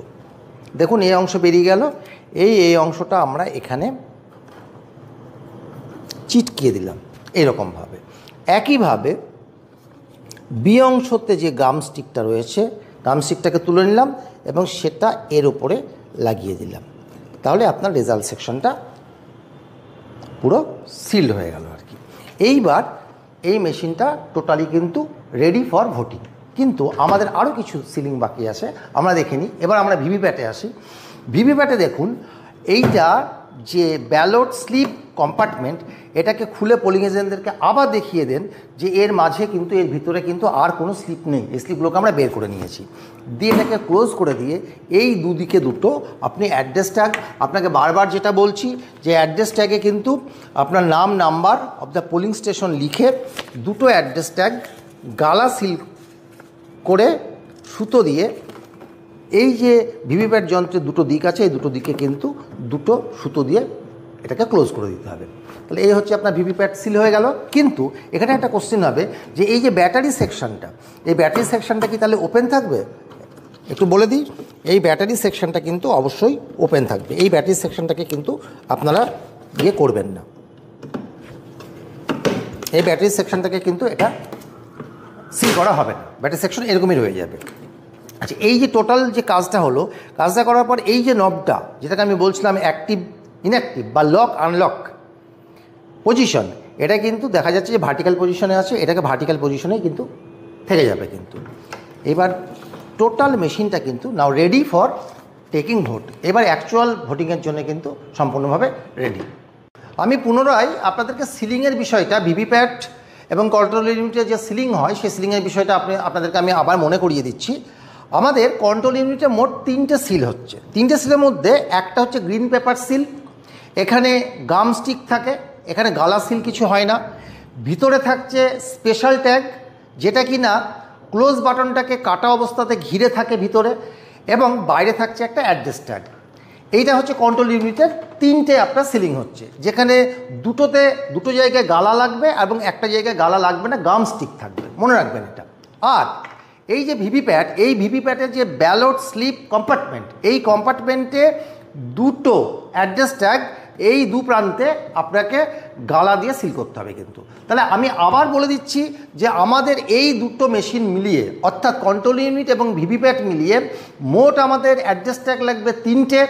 দেখুন এই অংশ বেরিয়ে গেল, এই অংশটা আমরা এখানে চিটকিয়ে দিলাম এরকমভাবে। একইভাবে বি অংশতে যে গাম স্টিকটা রয়েছে, গাম স্টিকটাকে তুলে নিলাম এবং সেটা এর উপরে লাগিয়ে দিলাম। তাহলে আপনার রেজাল্ট সেকশনটা পুরো সিলড হয়ে গেল আর কি। এইবার এই মেশিনটা টোটালি কিন্তু রেডি ফর ভোটিং। কিন্তু আমাদের আরও কিছু সিলিং বাকি আছে, আমরা দেখে নিই। এবার আমরা ভিভিপ্যাটে আসি। ভিভিপ্যাটে দেখুন এইটা যে ব্যালট স্লিপ কম্পার্টমেন্ট, এটাকে খুলে পোলিং এজেন্টদেরকে আবার দেখিয়ে দেন যে এর মাঝে কিন্তু এর ভিতরে কিন্তু আর কোনো স্লিপ নেই। এই স্লিপগুলোকে আমরা বের করে নিয়েছি। দিয়ে এটাকে ক্লোজ করে দিয়ে এই দুদিকে দুটো আপনি অ্যাড্রেস ট্যাগ, আপনাকে বারবার যেটা বলছি যে অ্যাড্রেস ট্যাগে কিন্তু আপনার নাম number of the polling station লিখে দুটো অ্যাড্রেস ট্যাগ গালা সিল করে সুতো দিয়ে, এই যে ভিভিপ্যাট যন্ত্রের দুটো দিক আছে এই দুটো দিকে কিন্তু দুটো সুতো দিয়ে এটাকে ক্লোজ করে দিতে হবে। তাহলে এই হচ্ছে আপনার ভিভিপ্যাট সিল হয়ে গেল। কিন্তু এখানে একটা কোশ্চেন হবে যে এই যে ব্যাটারি সেকশনটা, এই ব্যাটারি সেকশনটা কি তাহলে ওপেন থাকবে? একটু বলে দিই, এই ব্যাটারি সেকশনটা কিন্তু অবশ্যই ওপেন থাকবে। এই ব্যাটারি সেকশনটাকে কিন্তু আপনারা করবেন না। এই ব্যাটারি সেকশনটাকে কিন্তু এটা সিল করা হবে না, ব্যাটারি সেকশন এরকমই রয়ে যাবে। আচ্ছা, এই যে টোটাল যে কাজটা হলো, কাজটা করার পর এই যে নবটা, যেটাকে আমি বলছিলাম অ্যাক্টিভ ইনঅ্যাক্টিভ বা লক আনলক পজিশন, এটা কিন্তু দেখা যাচ্ছে যে ভার্টিক্যাল পজিশনে আছে, এটাকে ভার্টিক্যাল পজিশনেই কিন্তু থেকে যাবে। কিন্তু এবার টোটাল মেশিনটা কিন্তু নাও রেডি ফর টেকিং ভোট। এবার অ্যাকচুয়াল ভোটিংয়ের জন্য কিন্তু সম্পূর্ণভাবে রেডি। আমি পুনরায় আপনাদেরকে সিলিংয়ের বিষয়টা, ভিভিপ্যাট এবং কন্ট্রোল ইউনিটের যে সিলিং হয় সেই সিলিংয়ের বিষয়টা আপনাদেরকে আমি আবার মনে করিয়ে দিচ্ছি। আমাদের কন্ট্রোল ইউনিটে মোট 3টে সিল হচ্ছে। 3টে সিলের মধ্যে একটা হচ্ছে গ্রিন পেপার সিল, এখানে গাম স্টিক থাকে, এখানে গালা সিল কিছু হয় না। ভিতরে থাকছে স্পেশাল ট্যাগ, যেটা কি না ক্লোজ বাটনটাকে কাটা অবস্থাতে ঘিরে থাকে ভিতরে, এবং বাইরে থাকছে একটা অ্যাড্রেস ট্যাগ। এইটা হচ্ছে কন্ট্রোল ইউনিটের 3টে আপনার সিলিং হচ্ছে, যেখানে দুটো জায়গায় গালা লাগবে এবং একটা জায়গায় গালা লাগবে না, গাম স্টিক থাকবে, মনে রাখবেন এটা। আর এই যে ভিভিপ্যাট, এই ভিভিপ্যাটের যে ব্যালট স্লিপ কম্পার্টমেন্ট, এই কম্পার্টমেন্টে দুটো অ্যাড্রেস ট্যাগ, এই দু প্রান্তে আপনাকে গালা দিয়ে সিল করতে হবে। কিন্তু তাহলে আমি আবার বলে দিচ্ছি যে আমাদের এই দুটো মেশিন মিলিয়ে, অর্থাৎ কন্ট্রোল ইউনিট এবং ভিভিপ্যাট মিলিয়ে মোট আমাদের অ্যাড্রেস ট্যাগ লাগবে 3টে,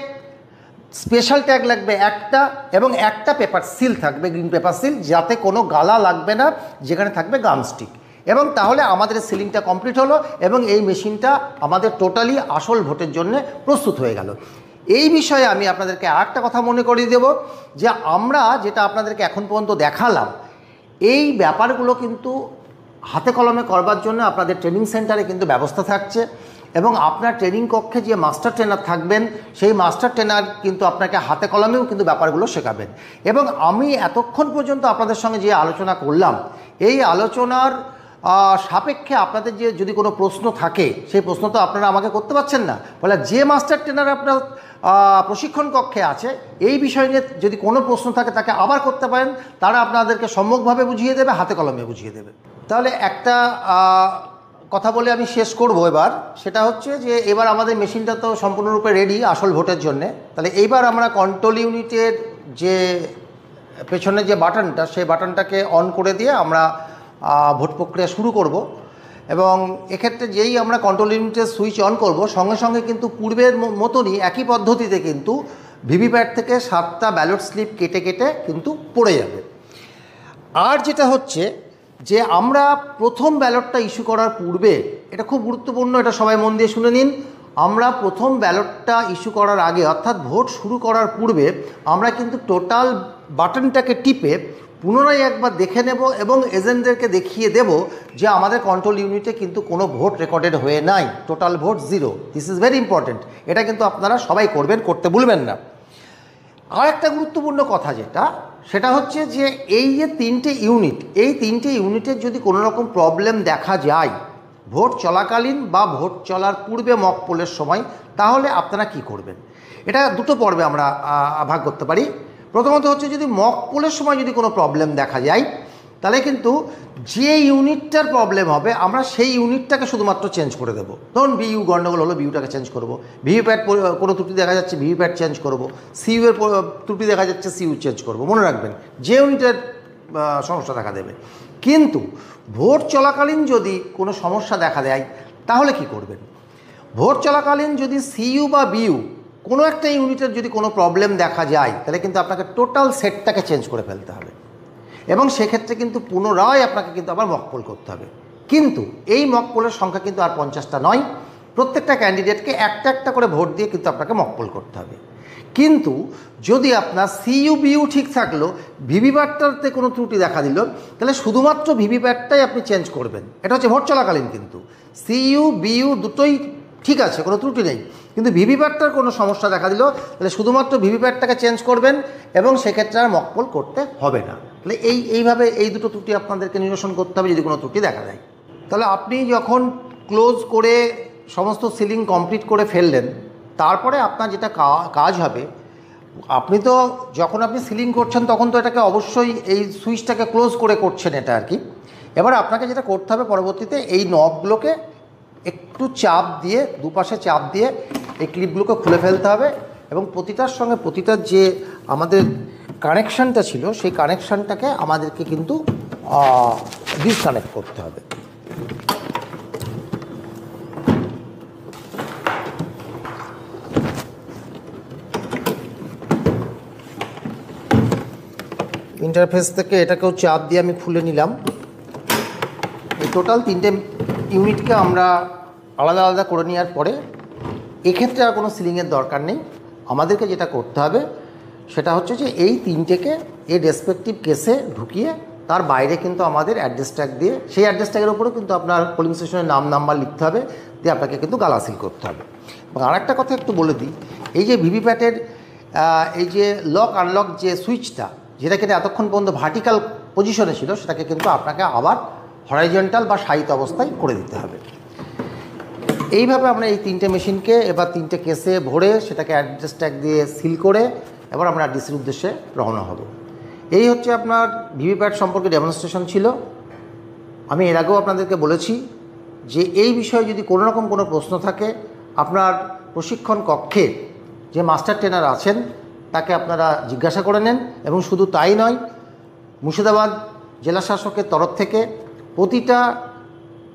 স্পেশাল ট্যাগ লাগবে একটা, এবং একটা পেপার সিল থাকবে, গ্রিন পেপার সিল, যাতে কোনো গালা লাগবে না, যেখানে থাকবে গাম স্টিক। এবং তাহলে আমাদের সিলিংটা কমপ্লিট হলো এবং এই মেশিনটা আমাদের টোটালি আসল ভোটের জন্য প্রস্তুত হয়ে গেল। এই বিষয়ে আমি আপনাদেরকে আরেকটা কথা মনে করিয়ে দেব, যে আমরা যেটা আপনাদেরকে এখন পর্যন্ত দেখালাম, এই ব্যাপারগুলো কিন্তু হাতে কলমে করবার জন্য আপনাদের ট্রেনিং সেন্টারে কিন্তু ব্যবস্থা থাকছে, এবং আপনার ট্রেনিং কক্ষে যে মাস্টার ট্রেনার থাকবেন, সেই মাস্টার ট্রেনার কিন্তু আপনাকে হাতে কলমেও কিন্তু ব্যাপারগুলো শেখাবেন। এবং আমি এতক্ষণ পর্যন্ত আপনাদের সঙ্গে যে আলোচনা করলাম, এই আলোচনার সাপেক্ষে আপনাদের যে যদি কোনো প্রশ্ন থাকে, সেই প্রশ্ন তো আপনারা আমাকে করতে পারছেন না, বলে যে মাস্টার ট্রেনার আপনার প্রশিক্ষণ কক্ষে আছে, এই বিষয় নিয়ে যদি কোনো প্রশ্ন থাকে তাকে আবার করতে পারেন, তারা আপনাদেরকে সম্যকভাবে বুঝিয়ে দেবে, হাতে কলমে বুঝিয়ে দেবে। তাহলে একটা কথা বলে আমি শেষ করব এবার, সেটা হচ্ছে যে এবার আমাদের মেশিনটা তো সম্পূর্ণরূপে রেডি আসল ভোটের জন্যে। তাহলে এইবার আমরা কন্ট্রোল ইউনিটের যে পেছনে যে বাটনটা, সেই বাটনটাকে অন করে দিয়ে আমরা ভোট প্রক্রিয়া শুরু করব। এবং এক্ষেত্রে যেই আমরা কন্ট্রোল ইউনিটের সুইচ অন করব, সঙ্গে সঙ্গে কিন্তু পূর্বের মতনই একই পদ্ধতিতে কিন্তু ভিভিপ্যাট থেকে 7টা ব্যালট স্লিপ কেটে কেটে কিন্তু পড়ে যাবে। আর যেটা হচ্ছে যে আমরা প্রথম ব্যালটটা ইস্যু করার পূর্বে, এটা খুব গুরুত্বপূর্ণ, এটা সবাই মন দিয়ে শুনে নিন, আমরা প্রথম ব্যালটটা ইস্যু করার আগে, অর্থাৎ ভোট শুরু করার পূর্বে, আমরা কিন্তু টোটাল বাটনটাকে টিপে পুনরায় একবার দেখে নেব এবং এজেন্টদেরকে দেখিয়ে দেব যে আমাদের কন্ট্রোল ইউনিটে কিন্তু কোনো ভোট রেকর্ডেড হয়ে নাই, total vote 0। This is very important, এটা কিন্তু আপনারা সবাই করবেন, করতে ভুলবেন না। আর একটা গুরুত্বপূর্ণ কথা সেটা হচ্ছে যে এই যে 3টে ইউনিট, এই 3টে ইউনিটের যদি কোনো রকম প্রবলেম দেখা যায় ভোট চলাকালীন বা ভোট চলার পূর্বে মক পোলের সময়, তাহলে আপনারা কি করবেন। এটা দুটো পর্বে আমরা ভাগ করতে পারি। প্রথমত হচ্ছে যদি মক পোলের সময় যদি কোনো প্রবলেম দেখা যায়, তাহলে কিন্তু যে ইউনিটটার প্রবলেম হবে আমরা সেই ইউনিটটাকে শুধুমাত্র চেঞ্জ করে দেবো। ধরুন বিইউ গণ্ডগোল হলো, বিইউটাকে চেঞ্জ করব, ভিভিপ্যাট কোনো ত্রুটি দেখা যাচ্ছে ভিভিপ্যাট চেঞ্জ করব, সিইউ এর ত্রুটি দেখা যাচ্ছে সিইউ চেঞ্জ করব। মনে রাখবেন যে ইউনিটের সমস্যা দেখা দেবে। কিন্তু ভোট চলাকালীন যদি কোনো সমস্যা দেখা দেয় তাহলে কি করবেন। ভোট চলাকালীন যদি সিইউ বা বিইউ কোনো একটা ইউনিটের যদি কোনো প্রবলেম দেখা যায়, তাহলে কিন্তু আপনাকে টোটাল সেটটাকে চেঞ্জ করে ফেলতে হবে, এবং সেক্ষেত্রে কিন্তু পুনরায় আপনাকে কিন্তু আবার মকপোল করতে হবে। কিন্তু এই মকপোলের সংখ্যা কিন্তু আর 50টা নয়, প্রত্যেকটা ক্যান্ডিডেটকে একটা একটা করে ভোট দিয়ে কিন্তু আপনাকে মকপোল করতে হবে। কিন্তু যদি আপনার সিইউ বিইউ ঠিক থাকলো, ভিভিপ্যাটটাতে কোনো ত্রুটি দেখা দিল, তাহলে শুধুমাত্র ভিভিপ্যাটটাই আপনি চেঞ্জ করবেন। এটা হচ্ছে ভোট চলাকালীন, কিন্তু সিইউ বিইউ দুটোই ঠিক আছে, কোনো ত্রুটি নেই, কিন্তু ভিভিপ্যাটটার কোনো সমস্যা দেখা দিল, তাহলে শুধুমাত্র ভিভিপ্যাটটাকে চেঞ্জ করবেন এবং সেক্ষেত্রে আর মকপোল করতে হবে না। তাহলে এইভাবে এই দুটো ত্রুটি আপনাদেরকে নিরসন করতে হবে যদি কোনো ত্রুটি দেখা দেয়। তাহলে আপনি যখন ক্লোজ করে সমস্ত সিলিং কমপ্লিট করে ফেললেন, তারপরে আপনার যেটা কাজ হবে, আপনি তো যখন আপনি সিলিং করছেন তখন তো এটাকে অবশ্যই এই সুইচটাকে ক্লোজ করে করছেন এটা আর কি। এবার আপনাকে যেটা করতে হবে পরবর্তীতে, এই নবগুলোকে একটু চাপ দিয়ে, দুপাশে চাপ দিয়ে এই ক্লিপগুলোকে খুলে ফেলতে হবে, এবং প্রতিটার সঙ্গে প্রতিটার যে আমাদের কানেকশানটা ছিল সেই কানেকশানটাকে আমাদেরকে কিন্তু ডিসকানেক্ট করতে হবে। ইন্টারফেস থেকে এটাকেও চাপ দিয়ে আমি খুলে নিলাম। এই টোটাল 3টে ইউনিটকে আমরা আলাদা আলাদা করে নেওয়ার পরে এক্ষেত্রে আর কোনো সিলিংয়ের দরকার নেই। আমাদেরকে যেটা করতে হবে সেটা হচ্ছে যে এই 3টেকে এর রেসপেক্টিভ কেসে ঢুকিয়ে তার বাইরে কিন্তু আমাদের অ্যাড্রেস ট্যাগ দিয়ে, সেই অ্যাড্রেস ট্যাগের উপরেও কিন্তু আপনার পোলিং স্টেশনের নাম নাম্বার লিখতে হবে, দিয়ে আপনাকে কিন্তু গালা সিল করতে হবে। এবং আরেকটা কথা একটু বলে দিই, এই যে ভিভিপ্যাটের এই যে লক আনলক যে সুইচটা, যেটা কিন্তু এতক্ষণ পর্যন্ত ভার্টিক্যাল পজিশনে ছিল, সেটাকে কিন্তু আপনাকে আবার হরাইজন্টাল বা সাইত অবস্থায় করে দিতে হবে। এইভাবে আমরা এই 3টে মেশিনকে এবার 3টে কেসে ভরে সেটাকে অ্যাড্রেস ট্যাগ দিয়ে সিল করে এবার আমরা ডিসির উদ্দেশ্যে রওনা হব। এই হচ্ছে আপনার ভিভিপ্যাট সম্পর্কে ডেমনস্ট্রেশন ছিল। আমি এর আগেও আপনাদেরকে বলেছি যে এই বিষয়ে যদি কোনো রকম কোনো প্রশ্ন থাকে, আপনার প্রশিক্ষণ কক্ষে যে মাস্টার ট্রেনার আছেন তাকে আপনারা জিজ্ঞাসা করে নেন। এবং শুধু তাই নয়, মুর্শিদাবাদ জেলা শাসকের তরফ থেকে প্রতিটা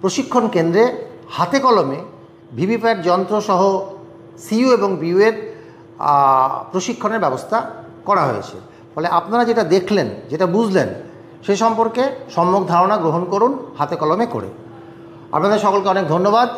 প্রশিক্ষণ কেন্দ্রে হাতে কলমে ভিভিপ্যাট যন্ত্রসহ সিইউ এবং বিইউয়ের প্রশিক্ষণের ব্যবস্থা করা হয়েছে। ফলে আপনারা যেটা দেখলেন, যেটা বুঝলেন, সে সম্পর্কে সম্যক ধারণা গ্রহণ করুন হাতে কলমে করে। আপনাদের সকলকে অনেক ধন্যবাদ।